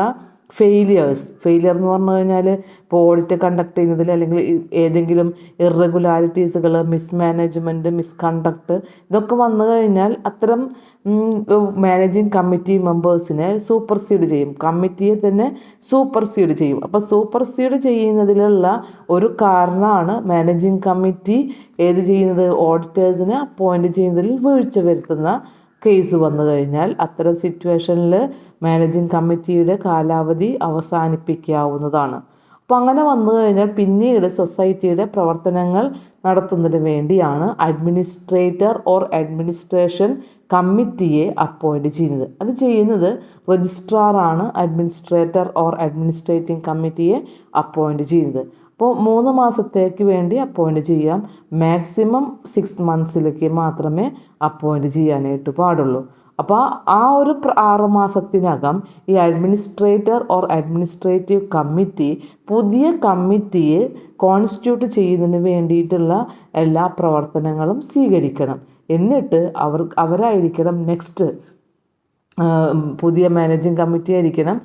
ഫെയിലിയർ എന്ന് പറഞ്ഞു കഴിഞ്ഞാൽ ഇപ്പോൾ ഓഡിറ്റ് കണ്ടക്ട് ചെയ്യുന്നതിൽ അല്ലെങ്കിൽ ഏതെങ്കിലും ഇറഗുലാരിറ്റീസുകൾ, മിസ്മാനേജ്മെൻറ്റ്, മിസ്കണ്ടക്ട് ഇതൊക്കെ വന്നു കഴിഞ്ഞാൽ അത്തരം മാനേജിംഗ് കമ്മിറ്റി മെമ്പേഴ്സിനെ സൂപ്പർസീഡ് ചെയ്യും, കമ്മിറ്റിയെ തന്നെ സൂപ്പർസീഡ് ചെയ്യും. അപ്പോൾ സൂപ്പർസീഡ് ചെയ്യുന്നതിലുള്ള ഒരു കാരണമാണ് മാനേജിംഗ് കമ്മിറ്റി ഏത് ചെയ്യുന്നത്? ഓഡിറ്റേഴ്സിനെ അപ്പോയിൻറ്റ് ചെയ്യുന്നതിൽ വീഴ്ച വരുത്തുന്ന കേസ് വന്നു കഴിഞ്ഞാൽ അത്തരം സിറ്റുവേഷനിൽ മാനേജിംഗ് കമ്മിറ്റിയുടെ കാലാവധി അവസാനിപ്പിക്കാവുന്നതാണ്. അപ്പോൾ അങ്ങനെ വന്നു കഴിഞ്ഞാൽ പിന്നീട് സൊസൈറ്റിയുടെ പ്രവർത്തനങ്ങൾ നടത്തുന്നതിന് വേണ്ടിയാണ് അഡ്മിനിസ്ട്രേറ്റർ ഓർ അഡ്മിനിസ്ട്രേഷൻ കമ്മിറ്റിയെ അപ്പോയിൻറ്റ് ചെയ്യുന്നത്. അത് ചെയ്യുന്നത് രജിസ്ട്രാറാണ് അഡ്മിനിസ്ട്രേറ്റർ ഓർ അഡ്മിനിസ്ട്രേറ്റിംഗ് കമ്മിറ്റിയെ അപ്പോയിൻറ്റ് ചെയ്യുന്നത്. അപ്പോൾ 3 മാസത്തേക്ക് വേണ്ടി അപ്പോയിൻറ്റ് ചെയ്യാം. മാക്സിമം 6 മന്ത്സിലേക്ക് മാത്രമേ അപ്പോയിൻറ്റ് ചെയ്യാനായിട്ട് പാടുള്ളൂ. അപ്പോൾ ആ ഒരു 6 മാസത്തിനകം ഈ അഡ്മിനിസ്ട്രേറ്റർ ഓർ അഡ്മിനിസ്ട്രേറ്റീവ് കമ്മിറ്റി പുതിയ കമ്മിറ്റിയെ കോൺസ്റ്റിറ്റ്യൂട്ട് ചെയ്യുന്നതിന് വേണ്ടിയിട്ടുള്ള എല്ലാ പ്രവർത്തനങ്ങളും സ്വീകരിക്കണം. എന്നിട്ട് അവരായിരിക്കണം നെക്സ്റ്റ് പുതിയ മാനേജിംഗ് കമ്മിറ്റി ആയിരിക്കണം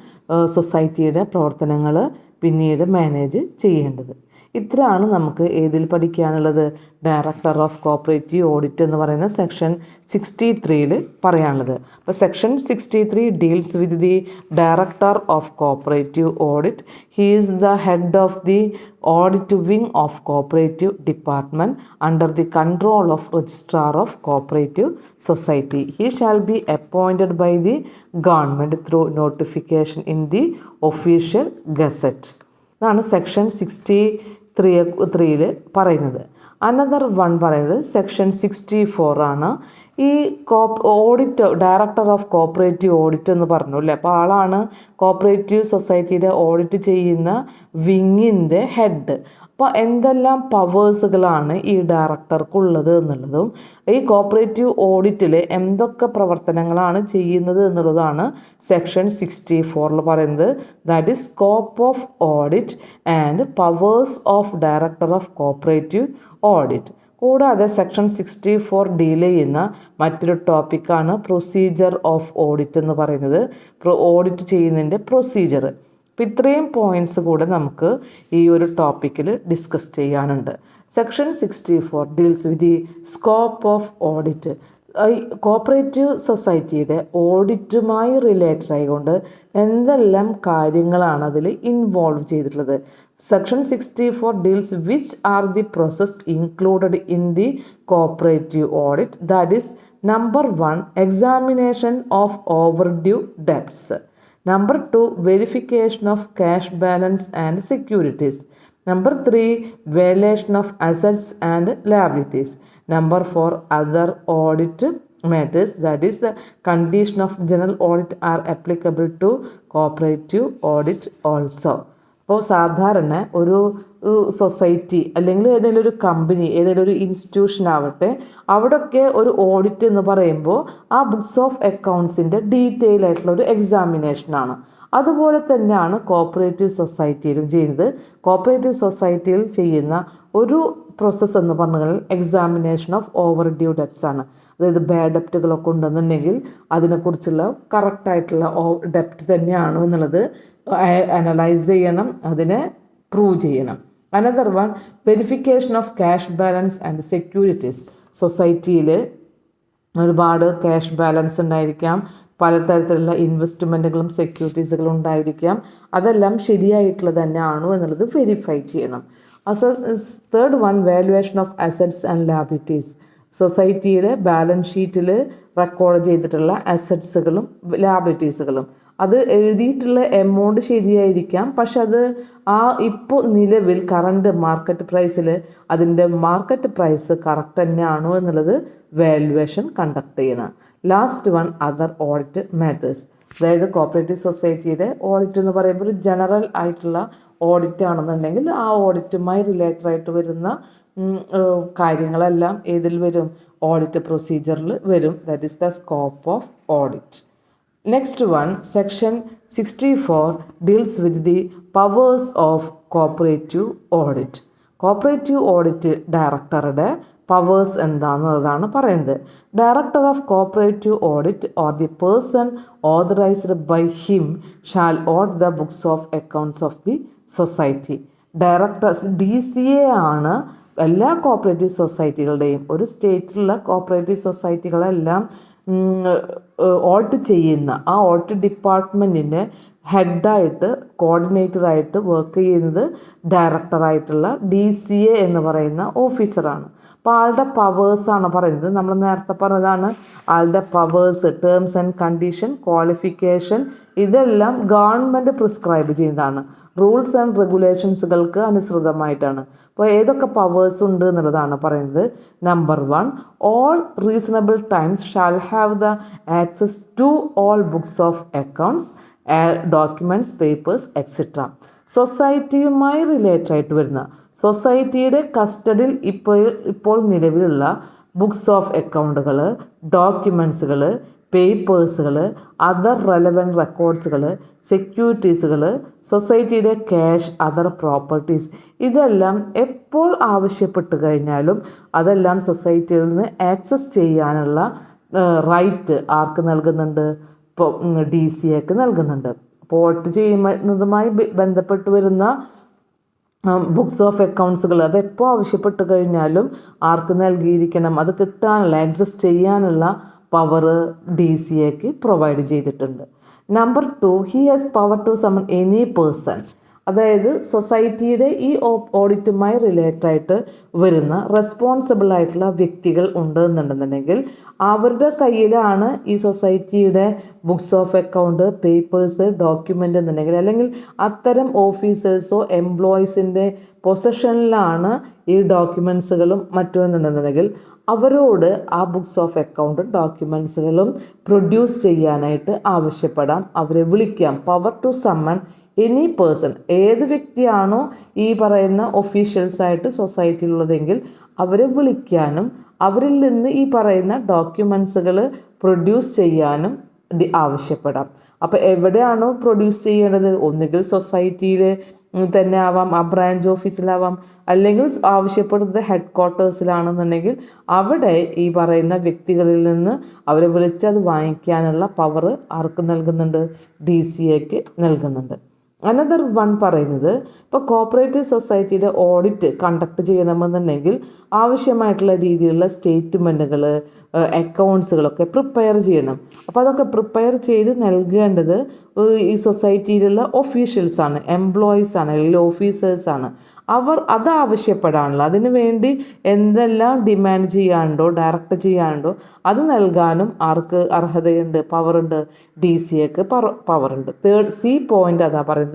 സൊസൈറ്റിയുടെ പ്രവർത്തനങ്ങൾ പിന്നീട് മാനേജ് ചെയ്യേണ്ടത്. ഇത്രയാണ് നമുക്ക് ഏതിൽ പഠിക്കാനുള്ളത്, ഡയറക്ടർ ഓഫ് കോപ്പറേറ്റീവ് ഓഡിറ്റ് എന്ന് പറയുന്ന സെക്ഷൻ 63-ൽ പറയാനുള്ളത്. അപ്പോൾ section 63 deals with the director of cooperative audit. He is the head of the audit wing of cooperative department under the control of registrar of cooperative society. He shall be appointed by the government through notification in the official gazette. ഇതാണ് section 63-ൽ പറയുന്നത്. Another one പറയുന്നത് section 64 ആണ്. ഈ audit, director of cooperative audit എന്ന് പറഞ്ഞു അല്ലേ. അപ്പോൾ ആളാണ് കോപ്പറേറ്റീവ് സൊസൈറ്റിയുടെ ഓഡിറ്റ് ചെയ്യുന്ന വിങ്ങിൻ്റെ ഹെഡ്. അപ്പോൾ എന്തെല്ലാം പവേഴ്സുകളാണ് ഈ ഡയറക്ടർക്കുള്ളത് എന്നുള്ളതും ഈ കോപ്പറേറ്റീവ് ഓഡിറ്റിൽ എന്തൊക്കെ പ്രവർത്തനങ്ങളാണ് ചെയ്യുന്നത് എന്നുള്ളതാണ് സെക്ഷൻ 64-ൽ പറയുന്നത്. That is scope of audit and powers of director of cooperative audit. കൂടാതെ സെക്ഷൻ 64 ഡീൽ ചെയ്യുന്ന മറ്റൊരു ടോപ്പിക്കാണ് പ്രൊസീജിയർ ഓഫ് ഓഡിറ്റ് എന്ന് പറയുന്നത്. ഓഡിറ്റ് ചെയ്യുന്നതിൻ്റെ പ്രൊസീജിയർ. അപ്പോൾ ഇത്രയും പോയിൻറ്റ്സ് കൂടെ നമുക്ക് ഈ ഒരു ടോപ്പിക്കിൽ ഡിസ്കസ് ചെയ്യാനുണ്ട്. Section 64 deals with the scope of audit. Cooperative സൊസൈറ്റിയുടെ ഓഡിറ്റുമായി റിലേറ്റഡ് ആയിക്കൊണ്ട് എന്തെല്ലാം കാര്യങ്ങളാണ് അതിൽ ഇൻവോൾവ് ചെയ്തിട്ടുള്ളത്. Section 64 deals which are the process included in the cooperative audit. That is number 1 examination of overdue debts. Number 2 verification of cash balance and securities. Number 3 valuation of assets and liabilities. Number 4 other audit matters, that is the condition of general audit are applicable to cooperative audit also. അപ്പോൾ സാധാരണ ഒരു society അല്ലെങ്കിൽ ഏതെങ്കിലും ഒരു company, ഏതെങ്കിലും ഒരു institution ആവട്ടെ, അവിടെയൊക്കെ ഒരു ഓഡിറ്റ് എന്ന് പറയുമ്പോൾ ആ ബുക്സ് ഓഫ് അക്കൗണ്ട്സിൻ്റെ ഡീറ്റെയിൽ ആയിട്ടുള്ള ഒരു എക്സാമിനേഷനാണ്. അതുപോലെ തന്നെയാണ് കോപ്പറേറ്റീവ് സൊസൈറ്റിയിലും ചെയ്യുന്നത്. കോപ്പറേറ്റീവ് സൊസൈറ്റിയിൽ ചെയ്യുന്ന ഒരു പ്രോസസ്സ് എന്ന് പറഞ്ഞാൽ examination of over due debts ആണ്. അതായത് ബാഡ് ഡെപ്റ്റുകളൊക്കെ ഉണ്ടെന്നുണ്ടെങ്കിൽ അതിനെക്കുറിച്ചുള്ള കറക്റ്റായിട്ടുള്ള ഡെപ്റ്റ് തന്നെയാണോ എന്നുള്ളത് അനലൈസ് ചെയ്യണം, അതിനെ പ്രൂവ് ചെയ്യണം. Another one verification of cash balance and securities. സൊസൈറ്റിയിൽ ഒരുപാട് ക്യാഷ് ബാലൻസ് ഉണ്ടായിരിക്കാം, പലതരത്തിലുള്ള ഇൻവെസ്റ്റ്മെൻറ്റുകളും സെക്യൂരിറ്റീസുകളും ഉണ്ടായിരിക്കാം. അതെല്ലാം ശരിയായിട്ടുള്ളത് തന്നെയാണോ എന്നുള്ളത് വെരിഫൈ ചെയ്യണം. Third one valuation of assets and liabilities. സൊസൈറ്റിയുടെ ബാലൻസ് ഷീറ്റിൽ റെക്കോർഡ് ചെയ്തിട്ടുള്ള അസറ്റ്സുകളും ലാബിലിറ്റീസുകളും അത് എഴുതിയിട്ടുള്ള എമൗണ്ട് ശരിയായിരിക്കാം, പക്ഷെ അത് ഇപ്പോൾ നിലവിൽ കറണ്ട് മാർക്കറ്റ് പ്രൈസിൽ അതിൻ്റെ മാർക്കറ്റ് പ്രൈസ് കറക്റ്റ് തന്നെയാണോ എന്നുള്ളത് വാല്യുവേഷൻ കണ്ടക്ട് ചെയ്യണം. Last one other audit matters. അതായത് കോപ്പറേറ്റീവ് സൊസൈറ്റിയുടെ ഓഡിറ്റ് എന്ന് പറയുമ്പോൾ ഒരു ജനറൽ ആയിട്ടുള്ള ഓഡിറ്റ് ആണെന്നുണ്ടെങ്കിൽ ആ ഓഡിറ്റുമായി റിലേറ്റഡ് ആയിട്ട് വരുന്ന കാര്യങ്ങളെല്ലാം ഏതിൽ വരും, ഓഡിറ്റ് പ്രൊസീജിയറിൽ വരും. That is the scope of audit. Next one section 64 deals with the powers of cooperative audit. Cooperative audit ഡയറക്ടറുടെ പവേഴ്സ് എന്താണെന്നുള്ളതാണ് പറയുന്നത്. Director of cooperative audit or the person authorised by him shall audit the books of accounts of the society. Directors DCA ആണ് എല്ലാ cooperative സൊസൈറ്റികളുടെയും, ഒരു സ്റ്റേറ്റിലുള്ള cooperative സൊസൈറ്റികളെല്ലാം audit ചെയ്യുന്ന ആ audit ഡിപ്പാർട്ട്മെൻറ്റിൻ്റെ ഹെഡായിട്ട് കോർഡിനേറ്ററായിട്ട് work ചെയ്യുന്നത് ഡയറക്ടറായിട്ടുള്ള DCA എന്ന് പറയുന്ന ഓഫീസറാണ്. അപ്പോൾ ആളുടെ പവേഴ്സാണ് പറയുന്നത്. നമ്മൾ നേരത്തെ പറഞ്ഞതാണ് ആളുടെ powers, terms and condition, qualification ഇതെല്ലാം ഗവൺമെൻറ് പ്രിസ്ക്രൈബ് ചെയ്യുന്നതാണ്. റൂൾസ് ആൻഡ് റെഗുലേഷൻസുകൾക്ക് അനുസൃതമായിട്ടാണ്. അപ്പോൾ ഏതൊക്കെ പവേഴ്സ് ഉണ്ട് എന്നുള്ളതാണ് പറയുന്നത്. Number 1 all reasonable times shall have the access to all books of accounts, documents, papers etcetera. സൊസൈറ്റിയുമായി റിലേറ്റഡ് ആയിട്ട് വരുന്ന, സൊസൈറ്റിയുടെ കസ്റ്റഡിയിൽ ഇപ്പോൾ നിലവിലുള്ള ബുക്സ് ഓഫ് അക്കൗണ്ടുകൾ, ഡോക്യുമെൻറ്റ്സുകൾ, പേപ്പേഴ്സുകൾ, അതർ റെലവൻറ്റ് റെക്കോർഡ്സുകൾ, സെക്യൂരിറ്റീസുകൾ, സൊസൈറ്റിയുടെ ക്യാഷ്, അതർ പ്രോപ്പർട്ടീസ് ഇതെല്ലാം എപ്പോൾ ആവശ്യപ്പെട്ട് കഴിഞ്ഞാലും അതെല്ലാം സൊസൈറ്റിയിൽ നിന്ന് ആക്സസ് ചെയ്യാനുള്ള റൈറ്റ് ആർക്ക് നൽകുന്നുണ്ട്? ഇപ്പോൾ DCAക്ക് നൽകുന്നുണ്ട്. അപ്പോൾ വോട്ട് ചെയ്യുന്നതുമായി ബന്ധപ്പെട്ട് വരുന്ന ബുക്സ് ഓഫ് അക്കൗണ്ട്സുകൾ അതെപ്പോൾ ആവശ്യപ്പെട്ട് കഴിഞ്ഞാലും ആർക്ക് നൽകിയിരിക്കണം, അത് കിട്ടാനുള്ള ആക്സസ് ചെയ്യാനുള്ള പവർ DCAക്ക് പ്രൊവൈഡ് ചെയ്തിട്ടുണ്ട്. Number 2, he has power to summon any person. അതായത് സൊസൈറ്റിയുടെ ഈ ഓഡിറ്റുമായി റിലേറ്റഡ് ആയിട്ട് വരുന്ന റെസ്പോൺസിബിൾ ആയിട്ടുള്ള വ്യക്തികൾ ഉണ്ട് എന്നുണ്ടെന്നുണ്ടെങ്കിൽ അവരുടെ കയ്യിലാണ് ഈ സൊസൈറ്റിയുടെ books of account, papers, document എന്നുണ്ടെങ്കിൽ, അല്ലെങ്കിൽ അത്തരം ഓഫീസേഴ്സോ എംപ്ലോയീസിൻ്റെ പൊസഷനിലാണ് ഈ ഡോക്യുമെൻസുകളും മറ്റും എന്നുണ്ടെന്നുണ്ടെങ്കിൽ അവരോട് ആ ബുക്സ് ഓഫ് അക്കൗണ്ടും ഡോക്യുമെൻസുകളും പ്രൊഡ്യൂസ് ചെയ്യാനായിട്ട് ആവശ്യപ്പെടാം, അവരെ വിളിക്കാം. Power to summon any person, ഏത് വ്യക്തിയാണോ ഈ പറയുന്ന ഒഫീഷ്യൽസായിട്ട് സൊസൈറ്റിയിലുള്ളതെങ്കിൽ അവരെ വിളിക്കാനും അവരിൽ നിന്ന് ഈ പറയുന്ന ഡോക്യുമെൻസുകൾ പ്രൊഡ്യൂസ് ചെയ്യാനും ആവശ്യപ്പെടാം. അപ്പോൾ എവിടെയാണോ പ്രൊഡ്യൂസ് ചെയ്യേണ്ടത്, ഒന്നുകിൽ സൊസൈറ്റിയിൽ തന്നെ ആവാം, ആ ബ്രാഞ്ച് ഓഫീസിലാവാം, അല്ലെങ്കിൽ ആവശ്യപ്പെടുന്നത് ഹെഡ് ക്വാർട്ടേഴ്സിലാണെന്നുണ്ടെങ്കിൽ അവിടെ ഈ പറയുന്ന വ്യക്തികളിൽ നിന്ന് അവരെ വിളിച്ച് അത് വാങ്ങിക്കാനുള്ള പവർ ആർക്ക് നൽകുന്നുണ്ട്, DCAക്ക് നൽകുന്നുണ്ട്. അനദർ വൺ പറയുന്നത്, ഇപ്പോൾ കോപ്പറേറ്റീവ് സൊസൈറ്റിയുടെ ഓഡിറ്റ് കണ്ടക്ട് ചെയ്യണമെന്നുണ്ടെങ്കിൽ ആവശ്യമായിട്ടുള്ള രീതിയിലുള്ള സ്റ്റേറ്റ്മെൻറ്റുകൾ, അക്കൗണ്ട്സുകളൊക്കെ പ്രിപ്പയർ ചെയ്യണം. അപ്പോൾ അതൊക്കെ പ്രിപ്പയർ ചെയ്ത് നൽകേണ്ടത് ഈ സൊസൈറ്റിയിലുള്ള ഒഫീഷ്യൽസാണ്, എംപ്ലോയീസാണ്, അല്ലെങ്കിൽ ഓഫീസേഴ്സാണ്. അവർ അത് ആവശ്യപ്പെടാനുള്ള, അതിനു വേണ്ടി എന്തെല്ലാം ഡിമാൻഡ് ചെയ്യാനുണ്ടോ, ഡയറക്റ്റ് ചെയ്യാനുണ്ടോ അത് നൽകാനും ആർക്ക് അർഹതയുണ്ട്, പവറുണ്ട്, DCAക്ക് പവറുണ്ട്. 3rd C പോയിന്റ് അതാ പറയുന്നത്,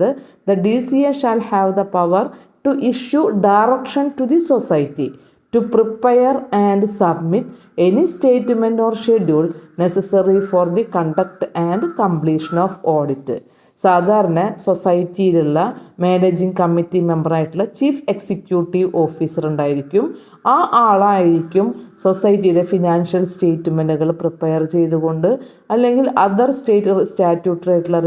the DCA shall have the power to issue direction to the society to prepare and submit any statement or schedule necessary for the conduct and completion of audit. സാധാരണ സൊസൈറ്റിയിലുള്ള managing committee മെമ്പറായിട്ടുള്ള chief executive officer ഉണ്ടായിരിക്കും. ആ ആളായിരിക്കും സൊസൈറ്റിയുടെ financial സ്റ്റേറ്റ്മെൻറ്റുകൾ prepare ചെയ്തുകൊണ്ട്, അല്ലെങ്കിൽ other statutory ആയിട്ടുള്ള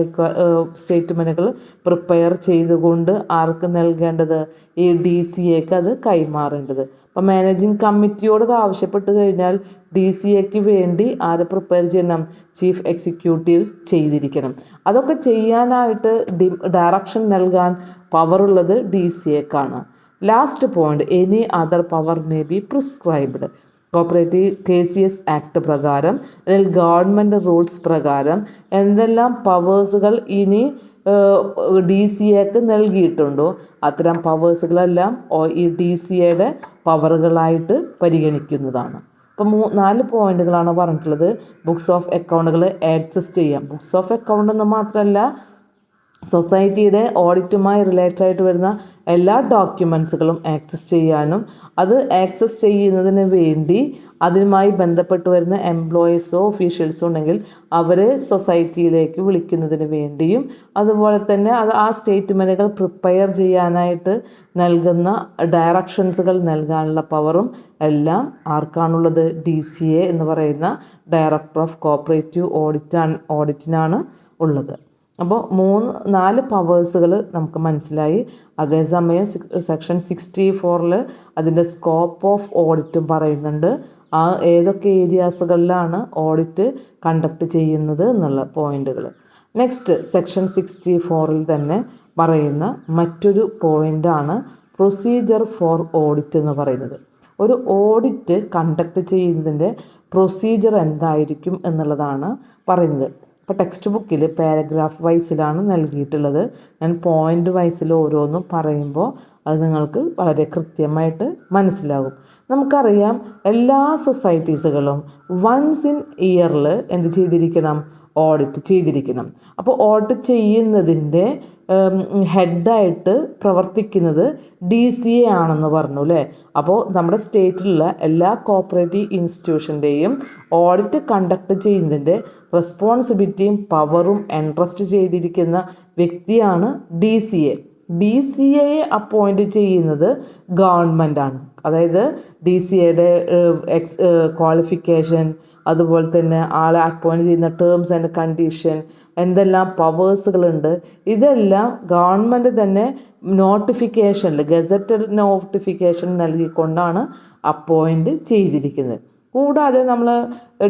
സ്റ്റേറ്റ്മെൻറ്റുകൾ പ്രിപ്പയർ ചെയ്തുകൊണ്ട് ആർക്ക് നൽകേണ്ടത്, ഈ DCAക്ക് അത് കൈമാറേണ്ടത്. അപ്പോൾ മാനേജിങ് കമ്മിറ്റിയോട് ഇത് ആവശ്യപ്പെട്ട് കഴിഞ്ഞാൽ DCAക്ക് വേണ്ടി ആര് പ്രിപ്പയർ ചെയ്യണം, ചീഫ് എക്സിക്യൂട്ടീവ് ചെയ്തിരിക്കണം. അതൊക്കെ ചെയ്യാനായിട്ട് ഡയറക്ഷൻ നൽകാൻ പവറുള്ളത് DCAക്കാണ്. Last point, any other power may be prescribed. Cooperative KCS act പ്രകാരം അല്ലെങ്കിൽ ഗവൺമെൻറ് റൂൾസ് പ്രകാരം എന്തെല്ലാം പവേഴ്സുകൾ ഇനി DCAക്ക് നൽകിയിട്ടുണ്ടോ അത്തരം പവേഴ്സുകളെല്ലാം ഈ DCAയുടെ പവറുകളായിട്ട് പരിഗണിക്കുന്നതാണ്. അപ്പം 4 പോയിന്റുകളാണ് പറഞ്ഞിട്ടുള്ളത്. ബുക്സ് ഓഫ് അക്കൗണ്ടുകൾ ആക്സസ് ചെയ്യാം. ബുക്സ് ഓഫ് അക്കൗണ്ട് എന്ന് മാത്രമല്ല, സൊസൈറ്റിയുടെ ഓഡിറ്റുമായി റിലേറ്റഡ് ആയിട്ട് വരുന്ന എല്ലാ ഡോക്യുമെൻസുകളും ആക്സസ് ചെയ്യാനും, അത് ആക്സസ് ചെയ്യുന്നതിന് വേണ്ടി അതുമായി ബന്ധപ്പെട്ട് വരുന്ന എംപ്ലോയീസോ ഒഫീഷ്യൽസോ ഉണ്ടെങ്കിൽ അവരെ സൊസൈറ്റിയിലേക്ക് വിളിക്കുന്നതിന് വേണ്ടിയും, അതുപോലെ തന്നെ ആ സ്റ്റേറ്റ്മെൻറ്റുകൾ പ്രിപ്പയർ ചെയ്യാനായിട്ട് നൽകുന്ന ഡയറക്ഷൻസുകൾ നൽകാനുള്ള പവറും എല്ലാം ആർക്കാണുള്ളത്, DCA എന്ന് പറയുന്ന ഡയറക്ടർ ഓഫ് കോപ്പറേറ്റീവ് ഓഡിറ്റിനാണ് ഉള്ളത്. അപ്പോൾ 4 പവേഴ്സുകൾ നമുക്ക് മനസ്സിലായി. അതേസമയം സെക്ഷൻ 64 അതിൻ്റെ സ്കോപ്പ് ഓഫ് ഓഡിറ്റും പറയുന്നുണ്ട്. ആ ഏതൊക്കെ ഏരിയാസുകളിലാണ് ഓഡിറ്റ് കണ്ടക്ട് ചെയ്യുന്നത് എന്നുള്ള പോയിന്റുകൾ. നെക്സ്റ്റ് സെക്ഷൻ 64 തന്നെ പറയുന്ന മറ്റൊരു പോയിൻ്റാണ് പ്രൊസീജിയർ ഫോർ ഓഡിറ്റ് എന്ന് പറയുന്നത്. ഒരു ഓഡിറ്റ് കണ്ടക്ട് ചെയ്യുന്നതിൻ്റെ പ്രൊസീജിയർ എന്തായിരിക്കും എന്നുള്ളതാണ് പറയുന്നത്. ഇപ്പോൾ ടെക്സ്റ്റ് ബുക്കിൽ പാരഗ്രാഫ് വൈസിലാണ് നൽകിയിട്ടുള്ളത്. ഞാൻ പോയിൻ്റ് വൈസിൽ ഓരോന്നും പറയുമ്പോൾ അത് നിങ്ങൾക്ക് വളരെ കൃത്യമായിട്ട് മനസ്സിലാകും. നമുക്കറിയാം, എല്ലാ സൊസൈറ്റീസുകളും വൺസ് ഇൻ ഇയറിൽ എന്ത് ചെയ്തിരിക്കണം, ഓഡിറ്റ് ചെയ്തിരിക്കണം. അപ്പോൾ ഓഡിറ്റ് ചെയ്യുന്നതിൻ്റെ ഹെഡായിട്ട് പ്രവർത്തിക്കുന്നത് DCA ആണെന്ന് പറഞ്ഞു അല്ലേ. അപ്പോൾ നമ്മുടെ സ്റ്റേറ്റിലുള്ള എല്ലാ കോപ്പറേറ്റീവ് ഇൻസ്റ്റിറ്റ്യൂഷൻ്റെയും ഓഡിറ്റ് കണ്ടക്ട് ചെയ്യുന്നതിൻ്റെ റെസ്പോൺസിബിലിറ്റിയും പവറും എൻട്രസ്റ്റ് ചെയ്തിരിക്കുന്ന വ്യക്തിയാണ് DCA. DCAയെ അപ്പോയിൻറ്റ് ചെയ്യുന്നത് ഗവൺമെൻറ്റാണ്. അതായത് DCAയുടെ ക്വാളിഫിക്കേഷൻ, അതുപോലെ തന്നെ ആളെ അപ്പോയിൻറ്റ് ചെയ്യുന്ന ടേംസ് ആൻഡ് കണ്ടീഷൻ, എന്തെല്ലാം പവേഴ്സുകളുണ്ട്, ഇതെല്ലാം ഗവൺമെൻറ് തന്നെ നോട്ടിഫിക്കേഷനിൽ ഗസറ്റഡ് നോട്ടിഫിക്കേഷൻ നൽകിക്കൊണ്ടാണ് അപ്പോയിൻറ്റ് ചെയ്തിരിക്കുന്നത്. കൂടാതെ നമ്മൾ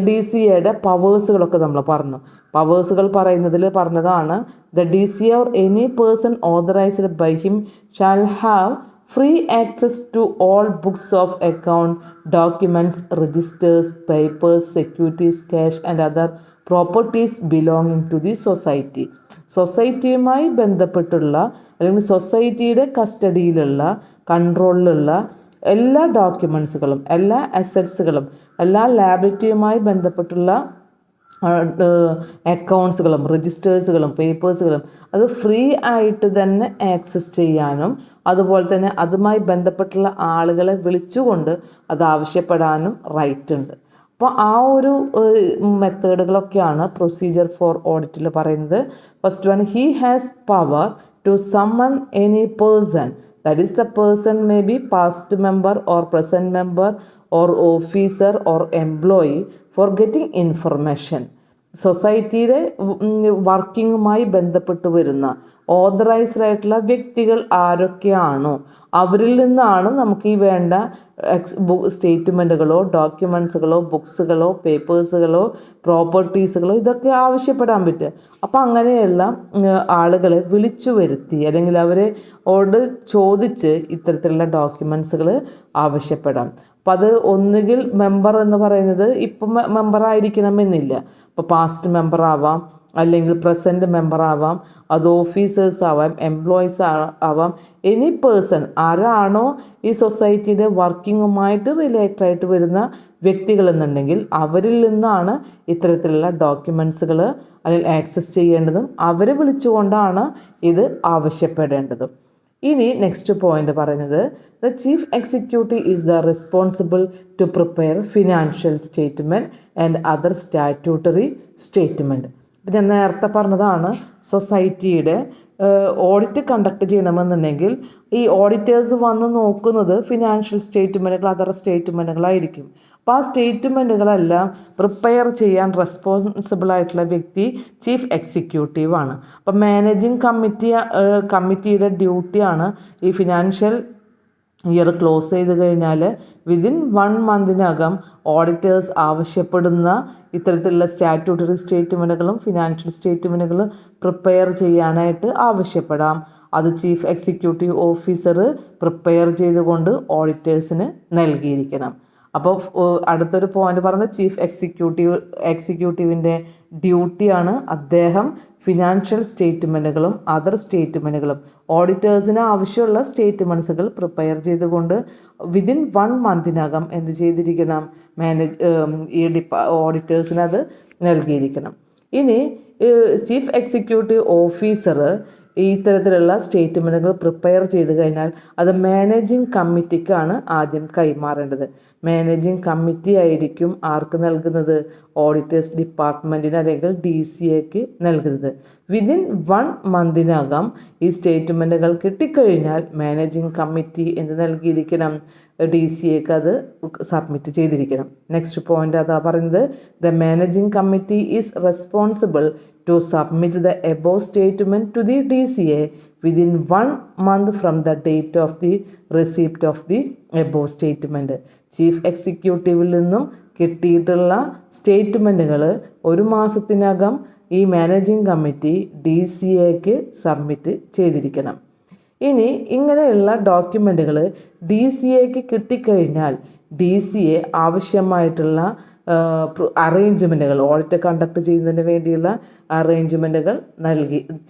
ഡി സി എയുടെ പവേഴ്സുകളൊക്കെ നമ്മൾ പറഞ്ഞു. പവേഴ്സുകൾ പറയുന്നതിൽ പറഞ്ഞതാണ്, the D C A or any person authorised by him shall have free access to all books of account, documents, registers, papers, securities, cash and other properties belonging to the society. സൊസൈറ്റിയുമായി ബന്ധപ്പെട്ടുള്ള അല്ലെങ്കിൽ സൊസൈറ്റിയുടെ കസ്റ്റഡിയിലുള്ള കൺട്രോളിലുള്ള എല്ലാ ഡോക്യുമെൻറ്റ്സുകളും, എല്ലാ അസറ്റ്സുകളും, എല്ലാ ലാബിലിറ്റിയുമായി ബന്ധപ്പെട്ടുള്ള അക്കൗണ്ട്സുകളും രജിസ്റ്റേഴ്സുകളും പേപ്പേഴ്സുകളും അത് free ആയിട്ട് തന്നെ ആക്സസ് ചെയ്യാനും അതുപോലെ തന്നെ അതുമായി ബന്ധപ്പെട്ടുള്ള ആളുകളെ വിളിച്ചുകൊണ്ട് അത് ആവശ്യപ്പെടാനും റൈറ്റ് ഉണ്ട്. അപ്പോൾ ആ ഒരു മെത്തേഡുകളൊക്കെയാണ് പ്രൊസീജിയർ ഫോർ ഓഡിറ്റിൽ പറയുന്നത്. First one, he has power to summon any person, that is the person may be past member or present member or officer or employee for getting information. സൊസൈറ്റിയുടെ വർക്കിങ്ങുമായി ബന്ധപ്പെട്ട് വരുന്ന ഓതറൈസ്ഡ് ആയിട്ടുള്ള വ്യക്തികൾ ആരൊക്കെയാണോ അവരിൽ നിന്നാണ് നമുക്ക് ഈ വേണ്ട സ്റ്റേറ്റ്മെൻറ്റുകളോ ഡോക്യുമെൻറ്റ്സുകളോ ബുക്സുകളോ പേപ്പേഴ്സുകളോ പ്രോപ്പർട്ടീസുകളോ ഇതൊക്കെ ആവശ്യപ്പെടാൻ പറ്റുക. അപ്പം അങ്ങനെയുള്ള ആളുകളെ വിളിച്ചു വരുത്തി അല്ലെങ്കിൽ അവരോട് ചോദിച്ച് ഇത്തരത്തിലുള്ള ഡോക്യുമെൻറ്റ്സുകൾ ആവശ്യപ്പെടാം. അപ്പം അത് ഒന്നുകിൽ മെമ്പർ എന്ന് പറയുന്നത് ഇപ്പം മെമ്പറായിരിക്കണമെന്നില്ല. ഇപ്പോൾ പാസ്റ്റ് മെമ്പർ ആവാം, അല്ലെങ്കിൽ പ്രസൻറ്റ് മെമ്പർ ആവാം, അത് ഓഫീസേഴ്സ് ആവാം, എംപ്ലോയീസ് ആവാം, എനി പേഴ്സൺ ആരാണോ ഈ സൊസൈറ്റിയുടെ വർക്കിങ്ങുമായിട്ട് റിലേറ്റഡ് ആയിട്ട് വരുന്ന വ്യക്തികൾ എന്നുണ്ടെങ്കിൽ അവരിൽ നിന്നാണ് ഇത്തരത്തിലുള്ള ഡോക്യുമെൻറ്റ്സുകൾ അല്ലെങ്കിൽ ആക്സസ് ചെയ്യേണ്ടതും അവരെ വിളിച്ചുകൊണ്ടാണ് ഇത് ആവശ്യപ്പെടേണ്ടതും. ഇനി നെക്സ്റ്റ് പോയിന്റ് പറയുന്നത്, the chief executive is the responsible to prepare financial statement and other statutory statement. ഇപ്പം ഞാൻ നേരത്തെ പറഞ്ഞതാണ്, സൊസൈറ്റിയുടെ ഓഡിറ്റ് കണ്ടക്ട് ചെയ്യണമെന്നുണ്ടെങ്കിൽ ഈ ഓഡിറ്റേഴ്സ് വന്ന് നോക്കുന്നത് ഫിനാൻഷ്യൽ സ്റ്റേറ്റ്മെൻറ്റുകൾ അതർ സ്റ്റേറ്റ്മെൻറ്റുകളായിരിക്കും. അപ്പോൾ ആ സ്റ്റേറ്റ്മെൻറ്റുകളെല്ലാം പ്രിപ്പയർ ചെയ്യാൻ റെസ്പോൺസിബിൾ ആയിട്ടുള്ള വ്യക്തി ചീഫ് എക്സിക്യൂട്ടീവാണ്. അപ്പം മാനേജിങ് കമ്മിറ്റിയുടെ ഡ്യൂട്ടിയാണ് ഈ ഫിനാൻഷ്യൽ ഇയർ ക്ലോസ് ചെയ്ത് കഴിഞ്ഞാൽ വിതിൻ 1 മന്തിനകം ഓഡിറ്റേഴ്സ് ആവശ്യപ്പെടുന്ന ഇത്തരത്തിലുള്ള സ്റ്റാറ്റ്യൂട്ടറി സ്റ്റേറ്റ്മെൻറ്റുകളും ഫിനാൻഷ്യൽ സ്റ്റേറ്റ്മെൻറ്റുകളും പ്രിപ്പയർ ചെയ്യാനായിട്ട് ആവശ്യപ്പെടാം. അത് ചീഫ് എക്സിക്യൂട്ടീവ് ഓഫീസർ പ്രിപ്പയർ ചെയ്തുകൊണ്ട് ഓഡിറ്റേഴ്സിന് നൽകിയിരിക്കണം. അപ്പോൾ അടുത്തൊരു പോയിന്റ് പറഞ്ഞത് ചീഫ് എക്സിക്യൂട്ടീവിൻ്റെ ഡ്യൂട്ടിയാണ് അദ്ദേഹം ഫിനാൻഷ്യൽ സ്റ്റേറ്റ്മെൻറ്റുകളും അതർ സ്റ്റേറ്റ്മെൻറ്റുകളും ഓഡിറ്റേഴ്സിന് ആവശ്യമുള്ള സ്റ്റേറ്റ്മെൻറ്റ്സുകൾ പ്രിപ്പയർ ചെയ്തുകൊണ്ട് വിതിൻ 1 മന്തിനകം എന്ത് ചെയ്തിരിക്കണം, ഓഡിറ്റേഴ്സിന് അത് നൽകിയിരിക്കണം. ഇനി ചീഫ് എക്സിക്യൂട്ടീവ് ഓഫീസർ ഈ തരത്തിലുള്ള സ്റ്റേറ്റ്മെൻറ്റുകൾ പ്രിപ്പയർ ചെയ്ത് കഴിഞ്ഞാൽ അത് മാനേജിങ് കമ്മിറ്റിക്കാണ് ആദ്യം കൈമാറേണ്ടത്. മാനേജിങ് കമ്മിറ്റി ആയിരിക്കും ആർക്ക് നൽകുന്നത്, ഓഡിറ്റേഴ്സ് ഡിപ്പാർട്ട്മെൻറ്റിന് അല്ലെങ്കിൽ DCAക്ക് നൽകുന്നത്. വിതിൻ 1 മന്തിനകം ഈ സ്റ്റേറ്റ്മെൻറ്റുകൾ കിട്ടിക്കഴിഞ്ഞാൽ മാനേജിങ് കമ്മിറ്റി എന്ത് നൽകിയിരിക്കണം, DCAക്ക് അത് സബ്മിറ്റ് ചെയ്തിരിക്കണം. നെക്സ്റ്റ് പോയിന്റ് അതാ പറയുന്നത്, the managing committee is responsible to submit the above statement to the DCA within 1 month from the date of the receipt of the above statement. Chief എക്സിക്യൂട്ടീവിൽ നിന്നും കിട്ടിയിട്ടുള്ള സ്റ്റേറ്റ്മെൻറ്റുകൾ 1 മാസത്തിനകം ഈ മാനേജിംഗ് കമ്മിറ്റി DCAക്ക് സബ്മിറ്റ് ചെയ്തിരിക്കണം. ഇനി ഇങ്ങനെയുള്ള ഡോക്യുമെൻറ്റുകൾ DCAക്ക് കിട്ടിക്കഴിഞ്ഞാൽ DCA ആവശ്യമായിട്ടുള്ള അറേഞ്ച്മെൻറ്റുകൾ ഓഡിറ്റ് കണ്ടക്ട് ചെയ്യുന്നതിന് വേണ്ടിയുള്ള അറേഞ്ച്മെൻറ്റുകൾ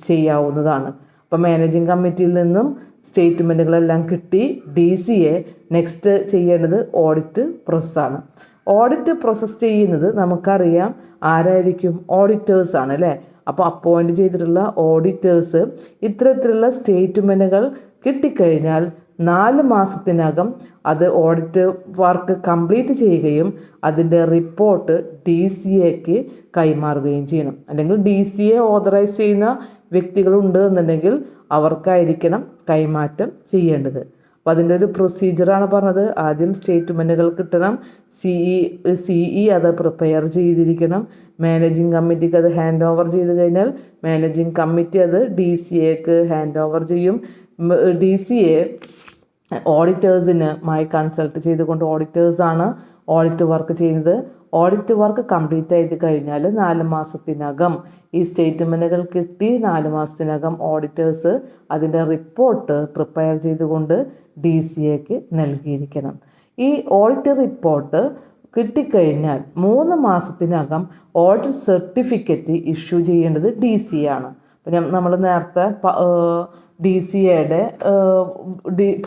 ചെയ്യാവുന്നതാണ്. അപ്പോൾ മാനേജിംഗ് കമ്മിറ്റിയിൽ നിന്നും സ്റ്റേറ്റ്മെൻറ്റുകളെല്ലാം കിട്ടി DCA നെക്സ്റ്റ് ചെയ്യേണ്ടത് ഓഡിറ്റ് പ്രോസസ്സാണ്. ഓഡിറ്റ് പ്രോസസ്സ് ചെയ്യുന്നത് നമുക്കറിയാം ആരായിരിക്കും, ഓഡിറ്റേഴ്സാണ് അല്ലേ. അപ്പോൾ അപ്പോയിൻ്റ് ചെയ്തിട്ടുള്ള ഓഡിറ്റേഴ്സ് ഇത്തരത്തിലുള്ള സ്റ്റേറ്റ്മെൻറ്റുകൾ കിട്ടിക്കഴിഞ്ഞാൽ 4 മാസത്തിനകം അത് ഓഡിറ്റ് വർക്ക് കംപ്ലീറ്റ് ചെയ്യുകയും അതിൻ്റെ റിപ്പോർട്ട് DCAക്ക് കൈമാറുകയും ചെയ്യണം. അല്ലെങ്കിൽ DCA ഓതറൈസ് ചെയ്യുന്ന വ്യക്തികളുണ്ട് എന്നുണ്ടെങ്കിൽ അവർക്കായിരിക്കണം കൈമാറ്റം ചെയ്യേണ്ടത്. അപ്പോൾ അതിൻ്റെ ഒരു പ്രൊസീജിയറാണ് പറഞ്ഞത്. ആദ്യം സ്റ്റേറ്റ്മെൻറ്റുകൾ കിട്ടണം, CE അത് പ്രിപ്പയർ ചെയ്തിരിക്കണം, മാനേജിംഗ് കമ്മിറ്റിക്ക് അത് ഹാൻഡ് ഓവർ ചെയ്ത് കഴിഞ്ഞാൽ മാനേജിംഗ് കമ്മിറ്റി അത് DCAക്ക് ഹാൻഡ് ഓവർ ചെയ്യും. DCA ഓഡിറ്റേഴ്സിനുമായി കൺസൾട്ട് ചെയ്തുകൊണ്ട് ഓഡിറ്റേഴ്സാണ് ഓഡിറ്റ് വർക്ക് ചെയ്യുന്നത്. ഓഡിറ്റ് വർക്ക് കംപ്ലീറ്റ് ചെയ്ത് കഴിഞ്ഞാൽ 4 മാസത്തിനകം ഈ സ്റ്റേറ്റ്മെൻറ്റുകൾ കിട്ടി 4 മാസത്തിനകം ഓഡിറ്റേഴ്സ് അതിൻ്റെ റിപ്പോർട്ട് പ്രിപ്പയർ ചെയ്തുകൊണ്ട് DCAക്ക് നൽകിയിരിക്കണം. ഈ ഓഡിറ്റ് റിപ്പോർട്ട് കിട്ടിക്കഴിഞ്ഞാൽ 3 മാസത്തിനകം ഓഡിറ്റ് സർട്ടിഫിക്കറ്റ് ഇഷ്യൂ ചെയ്യേണ്ടത് DCA ആണ്. അപ്പം നമ്മൾ നേരത്തെ DCAയുടെ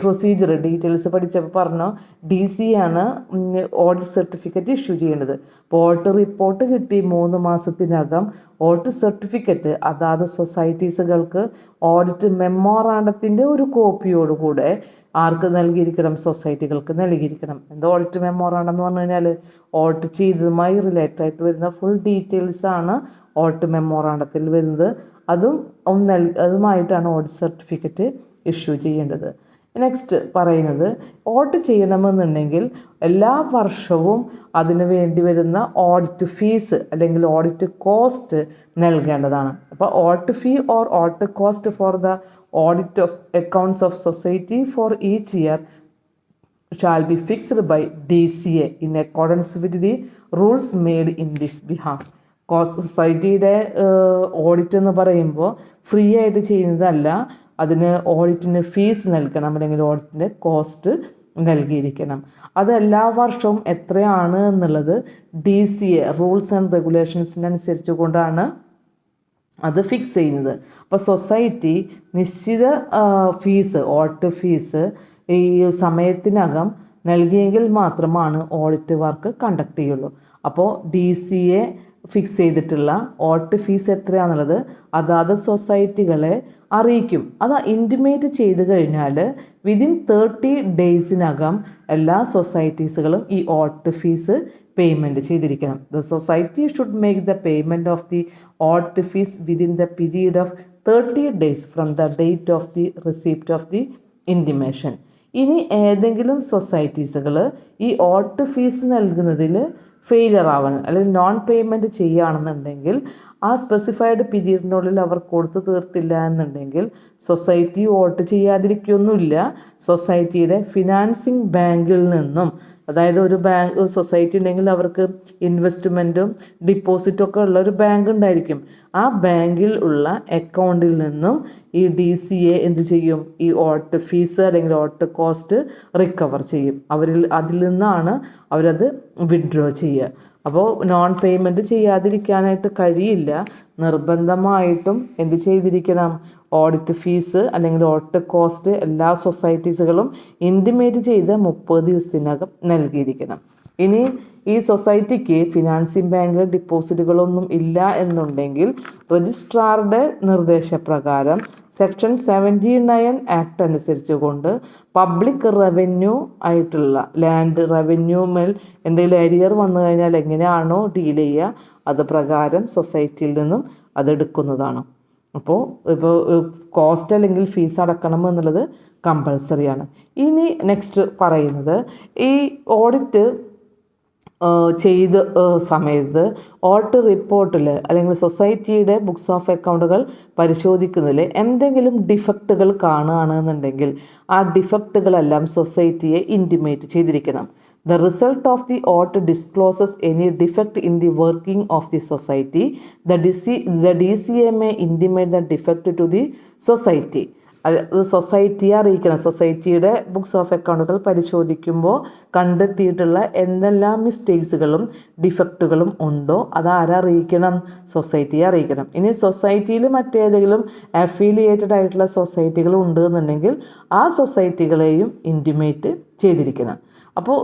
പ്രൊസീജിയർ ഡീറ്റെയിൽസ് പഠിച്ചപ്പോൾ പറഞ്ഞു DCA ആണ് ഓഡിറ്റ് സർട്ടിഫിക്കറ്റ് ഇഷ്യൂ ചെയ്യേണ്ടത്. അപ്പോൾ ഓഡിറ്റ് റിപ്പോർട്ട് കിട്ടി 3 മാസത്തിനകം ഓഡിറ്റ് സർട്ടിഫിക്കറ്റ് അതാത് സൊസൈറ്റീസുകൾക്ക് ഓഡിറ്റ് മെമ്മോറാണ്ടത്തിൻ്റെ ഒരു കോപ്പിയോടുകൂടെ ആർക്ക് നൽകിയിരിക്കണം? സൊസൈറ്റികൾക്ക് നൽകിയിരിക്കണം. എന്താ ഓഡിറ്റ് മെമ്മോറാണ്ടം എന്ന് പറഞ്ഞു കഴിഞ്ഞാൽ ഓഡിറ്റ് ചെയ്തതുമായി റിലേറ്റഡ് ആയിട്ട് വരുന്ന ഫുൾ ഡീറ്റെയിൽസ് ആണ് ഓഡിറ്റ് മെമ്മോറാണ്ടത്തിൽ വരുന്നത്. അതുമായിട്ടാണ് ഓഡിറ്റ് സർട്ടിഫിക്കറ്റ് ഇഷ്യൂ ചെയ്യേണ്ടത്. നെക്സ്റ്റ് പറയുന്നത് ഓഡിറ്റ് ചെയ്യണമെന്നുണ്ടെങ്കിൽ എല്ലാ വർഷവും അതിന് വേണ്ടി വരുന്ന ഓഡിറ്റ് ഫീസ് അല്ലെങ്കിൽ ഓഡിറ്റ് കോസ്റ്റ് നൽകേണ്ടതാണ്. അപ്പോൾ audit fee or audit cost for the audit of accounts of society for each year shall be fixed by DCA in accordance with the rules made in this behalf. സൊസൈറ്റിയുടെ audit എന്ന് പറയുമ്പോൾ free ആയിട്ട് ചെയ്യുന്നതല്ല, അതിന് ഓഡിറ്റിന് fees നൽകണം അല്ലെങ്കിൽ ഓഡിറ്റിൻ്റെ cost നൽകിയിരിക്കണം. അത് എല്ലാ വർഷവും എത്രയാണ് എന്നുള്ളത് DCA റൂൾസ് ആൻഡ് റെഗുലേഷൻസിനനുസരിച്ച് കൊണ്ടാണ് അത് ഫിക്സ് ചെയ്യുന്നത്. അപ്പോൾ സൊസൈറ്റി നിശ്ചിത ഫീസ് ഓഡിറ്റ് ഫീസ് ഈ സമയത്തിനകം നൽകിയെങ്കിൽ മാത്രമാണ് ഓഡിറ്റ് വർക്ക് കണ്ടക്ട് ചെയ്യുള്ളൂ. അപ്പോൾ DCA ഫിക്സ് ചെയ്തിട്ടുള്ള ഓഡിറ്റ് ഫീസ് എത്രയാണെന്നുള്ളത് അതാത് സൊസൈറ്റികളെ അറിയിക്കും. അത് ഇൻറ്റിമേറ്റ് ചെയ്ത് കഴിഞ്ഞാൽ വിതിൻ 30 ഡേയ്സിനകം എല്ലാ സൊസൈറ്റീസുകളും ഈ ഓഡിറ്റ് ഫീസ് പേയ്മെൻറ്റ് ചെയ്തിരിക്കണം. The society should make the payment of the audit fees within the period of 30 days from the date of the receipt of the intimation. ഇനി ഏതെങ്കിലും സൊസൈറ്റീസുകൾ ഈ ഓഡിറ്റ് ഫീസ് നൽകുന്നതിൽ failure ആവണം അല്ലെങ്കിൽ non payment ചെയ്യുകയാണെന്നുണ്ടെങ്കിൽ ആ specified പീരീഡിനുള്ളിൽ അവർ കൊടുത്തു തീർത്തില്ല എന്നുണ്ടെങ്കിൽ സൊസൈറ്റി ഓഡിറ്റ് ചെയ്യാതിരിക്കുകയൊന്നുമില്ല. സൊസൈറ്റിയുടെ ഫിനാൻസിങ് ബാങ്കിൽ നിന്നും, അതായത് ഒരു സൊസൈറ്റി ഉണ്ടെങ്കിൽ അവർക്ക് ഇൻവെസ്റ്റ്മെൻറ്റും ഡിപ്പോസിറ്റും ഒക്കെ ഉള്ള ഒരു ബാങ്ക് ഉണ്ടായിരിക്കും. ആ ബാങ്കിൽ ഉള്ള അക്കൗണ്ടിൽ നിന്നും ഈ DCA എന്ത് ചെയ്യും? ഈ ഓഡിറ്റ് ഫീസ് അല്ലെങ്കിൽ ഓഡിറ്റ് കോസ്റ്റ് റിക്കവർ ചെയ്യും. അതിൽ നിന്നാണ് അവരത് വിഡ്രോ ചെയ്യുക. അപ്പോൾ നോൺ പേയ്മെൻറ്റ് ചെയ്യാതിരിക്കാനായിട്ട് കഴിയില്ല. നിർബന്ധമായിട്ടും എന്ത് ചെയ്തിരിക്കണം? ഓഡിറ്റ് ഫീസ് അല്ലെങ്കിൽ ഓഡിറ്റ് കോസ്റ്റ് എല്ലാ സൊസൈറ്റീസുകളും ഇൻറ്റിമേറ്റ് ചെയ്ത് 30 ദിവസത്തിനകം നൽകിയിരിക്കണം. ഇനി ഈ സൊസൈറ്റിക്ക് ഫിനാൻസിങ് ബാങ്കിൽ ഡിപ്പോസിറ്റുകളൊന്നും ഇല്ല എന്നുണ്ടെങ്കിൽ രജിസ്ട്രാറുടെ നിർദ്ദേശപ്രകാരം സെക്ഷൻ 79 ആക്ട് അനുസരിച്ച് കൊണ്ട് പബ്ലിക് റവന്യൂ ആയിട്ടുള്ള ലാൻഡ് റവന്യൂ മേൽ എന്തെങ്കിലും അരിയർ വന്നു കഴിഞ്ഞാൽ എങ്ങനെയാണോ ഡീൽ ചെയ്യുക അത് പ്രകാരം സൊസൈറ്റിയിൽ നിന്നും അതെടുക്കുന്നതാണ്. അപ്പോൾ കോസ്റ്റ് അല്ലെങ്കിൽ ഫീസ് അടക്കണം എന്നുള്ളത് കമ്പൽസറിയാണ്. ഇനി നെക്സ്റ്റ് പറയുന്നത് ഈ ഓഡിറ്റ് ചെയ്ത സമയത്ത് ഓഡിറ്റ് റിപ്പോർട്ടിൽ അല്ലെങ്കിൽ സൊസൈറ്റിയുടെ ബുക്സ് ഓഫ് അക്കൗണ്ടുകൾ പരിശോധിക്കുന്നതിൽ എന്തെങ്കിലും ഡിഫക്റ്റുകൾ കാണുകയാണെന്നുണ്ടെങ്കിൽ ആ ഡിഫക്റ്റുകളെല്ലാം സൊസൈറ്റിയെ ഇൻറ്റിമേറ്റ് ചെയ്തിരിക്കണം. The result of the audit discloses any defect in the working of the society. The DCA may intimate the defect to the society. സൊസൈറ്റിയെ അറിയിക്കണം. സൊസൈറ്റിയുടെ ബുക്സ് ഓഫ് അക്കൗണ്ടുകൾ പരിശോധിക്കുമ്പോൾ കണ്ടെത്തിയിട്ടുള്ള എന്തെല്ലാം മിസ്റ്റേക്സുകളും ഡിഫക്റ്റുകളും ഉണ്ടോ അത് ആരറിയിക്കണം? സൊസൈറ്റിയെ അറിയിക്കണം. ഇനി സൊസൈറ്റിയിൽ മറ്റേതെങ്കിലും അഫിലിയേറ്റഡ് ആയിട്ടുള്ള സൊസൈറ്റികൾ ഉണ്ട് എന്നുണ്ടെങ്കിൽ ആ സൊസൈറ്റികളെയും ഇൻറ്റിമേറ്റ് ചെയ്തിരിക്കണം. അപ്പോൾ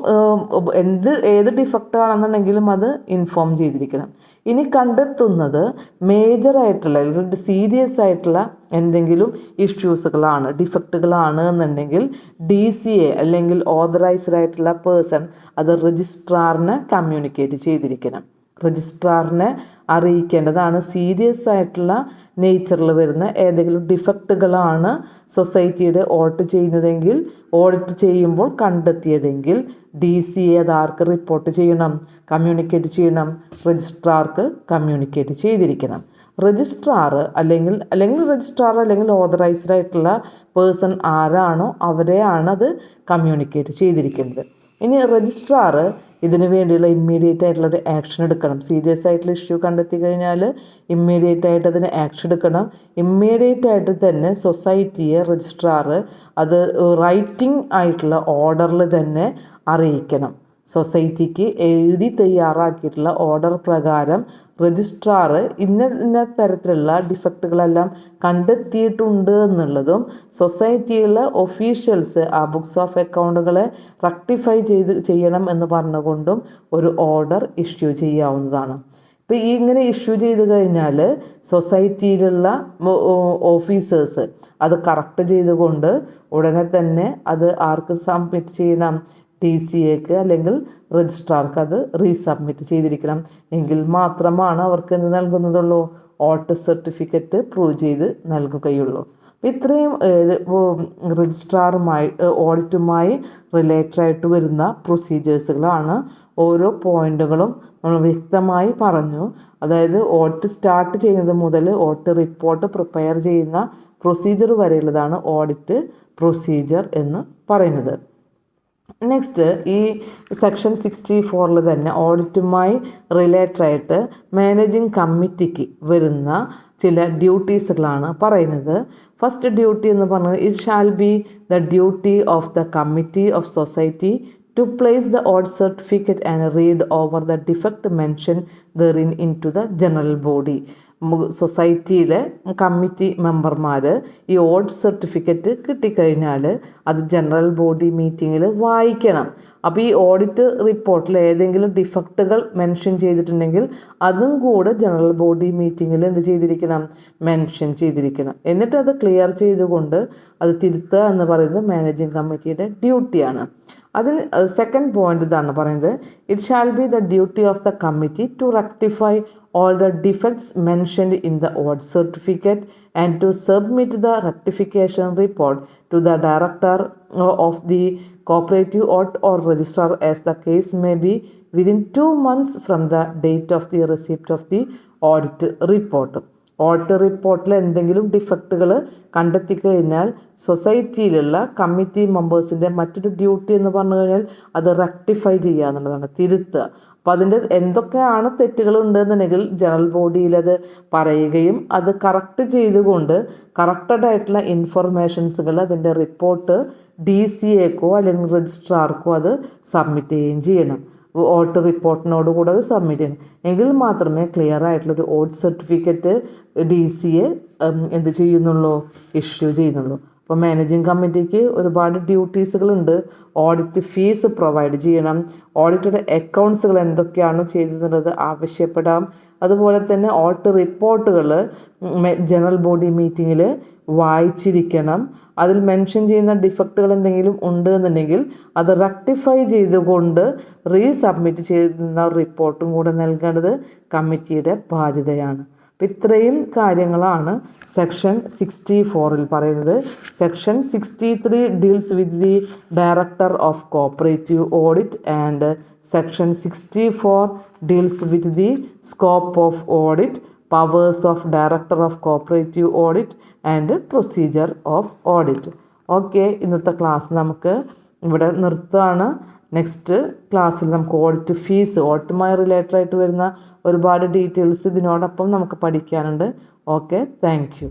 ഏത് ഡിഫക്റ്റ് ആണെന്നുണ്ടെങ്കിലും അത് ഇൻഫോം ചെയ്തിരിക്കണം. ഇനി കണ്ടെത്തുന്നത് മേജറായിട്ടുള്ള അല്ലെങ്കിൽ സീരിയസ് ആയിട്ടുള്ള എന്തെങ്കിലും ഇഷ്യൂസുകളാണ് ഡിഫക്റ്റുകളാണ് എന്നുണ്ടെങ്കിൽ DCA അല്ലെങ്കിൽ ഓതറൈസ്ഡ് ആയിട്ടുള്ള പേഴ്സൺ അത് രജിസ്ട്രാറിന് കമ്മ്യൂണിക്കേറ്റ് ചെയ്തിരിക്കണം. രജിസ്ട്രാറിനെ അറിയിക്കേണ്ടതാണ്. സീരിയസ് ആയിട്ടുള്ള നേച്ചറിൽ വരുന്ന ഏതെങ്കിലും ഡിഫക്റ്റുകളാണ് സൊസൈറ്റിയുടെ ഓഡിറ്റ് ചെയ്യുമ്പോൾ കണ്ടെത്തിയതെങ്കിൽ DCA അത് ആർക്ക് റിപ്പോർട്ട് ചെയ്യണം, കമ്മ്യൂണിക്കേറ്റ് ചെയ്യണം, രജിസ്ട്രാർക്ക് കമ്മ്യൂണിക്കേറ്റ് ചെയ്തിരിക്കണം. രജിസ്ട്രാർ അല്ലെങ്കിൽ ഓതറൈസ്ഡ് ആയിട്ടുള്ള പേഴ്സൺ ആരാണോ അവരെയാണ് അത് കമ്മ്യൂണിക്കേറ്റ് ചെയ്തിരിക്കുന്നത്. ഇനി രജിസ്ട്രാർ ഇതിനു വേണ്ടിയുള്ള ഇമ്മീഡിയറ്റ് ആയിട്ടുള്ള ഒരു ആക്ഷൻ എടുക്കണം. സീരിയസ് ആയിട്ടുള്ള ഇഷ്യൂ കണ്ടെത്തി കഴിഞ്ഞാൽ ഇമ്മീഡിയറ്റ് ആയിട്ട് അതിന് ആക്ഷൻ എടുക്കണം. ഇമ്മീഡിയറ്റ് ആയിട്ട് തന്നെ സൊസൈറ്റിയെ രജിസ്ട്രാർ അത് റൈറ്റിംഗ് ആയിട്ടുള്ള ഓർഡറിൽ തന്നെ അറിയിക്കണം. സൊസൈറ്റിക്ക് എഴുതി തയ്യാറാക്കിയിട്ടുള്ള ഓർഡർ പ്രകാരം രജിസ്ട്രാർ ഇന്ന തരത്തിലുള്ള ഡിഫക്റ്റുകളെല്ലാം കണ്ടെത്തിയിട്ടുണ്ട് എന്നുള്ളതും സൊസൈറ്റിയിലെ ഒഫീഷ്യൽസ് ആ ബുക്സ് ഓഫ് അക്കൗണ്ടുകളെ റെക്ടിഫൈ ചെയ്യണം എന്ന് പറഞ്ഞുകൊണ്ടും ഒരു ഓർഡർ ഇഷ്യൂ ചെയ്യാവുന്നതാണ്. ഇപ്പോൾ ഇങ്ങനെ ഇഷ്യൂ ചെയ്ത് കഴിഞ്ഞാൽ സൊസൈറ്റിയിലുള്ള ഓഫീസേഴ്സ് അത് കറക്റ്റ് ചെയ്തുകൊണ്ട് ഉടനെ തന്നെ അത് ആർക്ക് സബ്മിറ്റ് ചെയ്യണം, DCAക്ക് അല്ലെങ്കിൽ രജിസ്ട്രാർക്ക് അത് റീസബ്മിറ്റ് ചെയ്തിരിക്കണം. എങ്കിൽ മാത്രമാണ് അവർക്ക് എന്ത് നൽകുന്നതുള്ളൂ, ഓട്ട് സർട്ടിഫിക്കറ്റ് പ്രൂവ് ചെയ്ത് നൽകുകയുള്ളൂ. അപ്പോൾ ഇത്രയും ഓഡിറ്റുമായി റിലേറ്റഡ് ആയിട്ട് വരുന്ന പ്രൊസീജിയേഴ്സുകളാണ്. ഓരോ പോയിന്റുകളും നമ്മൾ വ്യക്തമായി പറഞ്ഞു. അതായത് ഓഡിറ്റ് സ്റ്റാർട്ട് ചെയ്യുന്നത് മുതൽ ഓഡിറ്റ് റിപ്പോർട്ട് പ്രിപ്പയർ ചെയ്യുന്ന പ്രൊസീജിയർ വരെയുള്ളതാണ് ഓഡിറ്റ് പ്രൊസീജിയർ എന്ന് പറയുന്നത്. നെക്സ്റ്റ് ഈ സെക്ഷൻ 64 തന്നെ ഓഡിറ്റുമായി റിലേറ്റഡ് ആയിട്ട് മാനേജിങ് കമ്മിറ്റിക്ക് വരുന്ന ചില ഡ്യൂട്ടീസുകളാണ് പറയുന്നത്. ഫസ്റ്റ് ഡ്യൂട്ടി എന്ന് പറഞ്ഞാൽ it shall be the duty of the committee of society to place the audit certificate and read over the defect mentioned therein into the general body. സൊസൈറ്റിയിലെ committee മെമ്പർമാർ ഈ ഓഡിറ്റ് സർട്ടിഫിക്കറ്റ് കിട്ടിക്കഴിഞ്ഞാൽ അത് general body മീറ്റിങ്ങിൽ വായിക്കണം. അപ്പോൾ ഈ audit റിപ്പോർട്ടിൽ ഏതെങ്കിലും ഡിഫക്റ്റുകൾ മെൻഷൻ ചെയ്തിട്ടുണ്ടെങ്കിൽ അതും കൂടെ ജനറൽ ബോഡി മീറ്റിങ്ങിൽ എന്ത് ചെയ്തിരിക്കണം, മെൻഷൻ ചെയ്തിരിക്കണം. എന്നിട്ട് അത് ക്ലിയർ ചെയ്തുകൊണ്ട് അത് തിരുത്തുക എന്ന് പറയുന്നത് മാനേജിങ് കമ്മിറ്റിയുടെ ഡ്യൂട്ടിയാണ്. അതിന് സെക്കൻഡ് പോയിന്റ് ഇതാണ് പറയുന്നത്, it shall be the duty of the committee to rectify all the defects mentioned in the audit certificate and to submit the rectification report to the director of the cooperative audit or registrar as the case may be within 2 months from the date of the receipt of the audit report. Audit റിപ്പോർട്ടിൽ എന്തെങ്കിലും ഡിഫക്റ്റുകൾ കണ്ടെത്തിക്കഴിഞ്ഞാൽ സൊസൈറ്റിയിലുള്ള committee മെമ്പേഴ്സിൻ്റെ മറ്റൊരു duty എന്ന് പറഞ്ഞു കഴിഞ്ഞാൽ അത് rectify ചെയ്യുക എന്നുള്ളതാണ്, തിരുത്തുക. അപ്പോൾ അതിൻ്റെ എന്തൊക്കെയാണ് തെറ്റുകൾ ഉണ്ടെന്നുണ്ടെങ്കിൽ ജനറൽ ബോഡിയിൽ അത് പറയുകയും അത് കറക്റ്റ് ചെയ്തുകൊണ്ട് കറക്റ്റഡ് ആയിട്ടുള്ള ഇൻഫർമേഷൻസുകൾ അതിൻ്റെ റിപ്പോർട്ട് DCAക്കോ അല്ലെങ്കിൽ രജിസ്ട്രാർക്കോ അത് സബ്മിറ്റ് ചെയ്യുകയും ചെയ്യണം. ഓഡിറ്റ് റിപ്പോർട്ടിനോട് കൂടെ അത് സബ്മിറ്റ് ചെയ്യണം. എങ്കിൽ മാത്രമേ ക്ലിയർ ആയിട്ടുള്ളൊരു ഓഡിറ്റ് സർട്ടിഫിക്കറ്റ് DCA എന്ത് ചെയ്യുന്നുള്ളൂ, ഇഷ്യൂ ചെയ്യുന്നുള്ളൂ. അപ്പോൾ മാനേജിങ് കമ്മിറ്റിക്ക് ഒരുപാട് ഡ്യൂട്ടീസുകളുണ്ട്. ഓഡിറ്റ് ഫീസ് പ്രൊവൈഡ് ചെയ്യണം, ഓഡിറ്റഡ് അക്കൗണ്ട്സുകൾ എന്തൊക്കെയാണ് ചെയ്തിട്ടുള്ളത് ആവശ്യപ്പെടാം. അതുപോലെ തന്നെ ഓഡിറ്റ് റിപ്പോർട്ടുകൾ ജനറൽ ബോഡി മീറ്റിങ്ങിൽ വായിച്ചിരിക്കണം. അതിൽ മെൻഷൻ ചെയ്യുന്ന ഡിഫക്റ്റുകൾ എന്തെങ്കിലും ഉണ്ട് എന്നുണ്ടെങ്കിൽ അത് റെക്ടിഫൈ ചെയ്തുകൊണ്ട് റീസബ്മിറ്റ് ചെയ്യുന്ന റിപ്പോർട്ടും കൂടെ നൽകേണ്ടത് കമ്മിറ്റിയുടെ ബാധ്യതയാണ്. അപ്പോൾ ഇത്രയും കാര്യങ്ങളാണ് സെക്ഷൻ 64 പറയുന്നത്. Section 63 deals with the director of cooperative audit and section 64 deals with the scope of audit, powers of director of cooperative audit and procedure of audit. Okay, ഇന്നത്തെ ക്ലാസ് നമുക്ക് ഇവിടെ നിർത്തുകയാണ്. നെക്സ്റ്റ് ക്ലാസ്സിൽ നമുക്ക് ഓഡിറ്റ് ഫീസ്, ഓഡിറ്റുമായി റിലേറ്റഡ് ആയിട്ട് വരുന്ന ഒരുപാട് details ഇതിനോടൊപ്പം നമുക്ക് പഠിക്കാനുണ്ട്. Okay, thank you.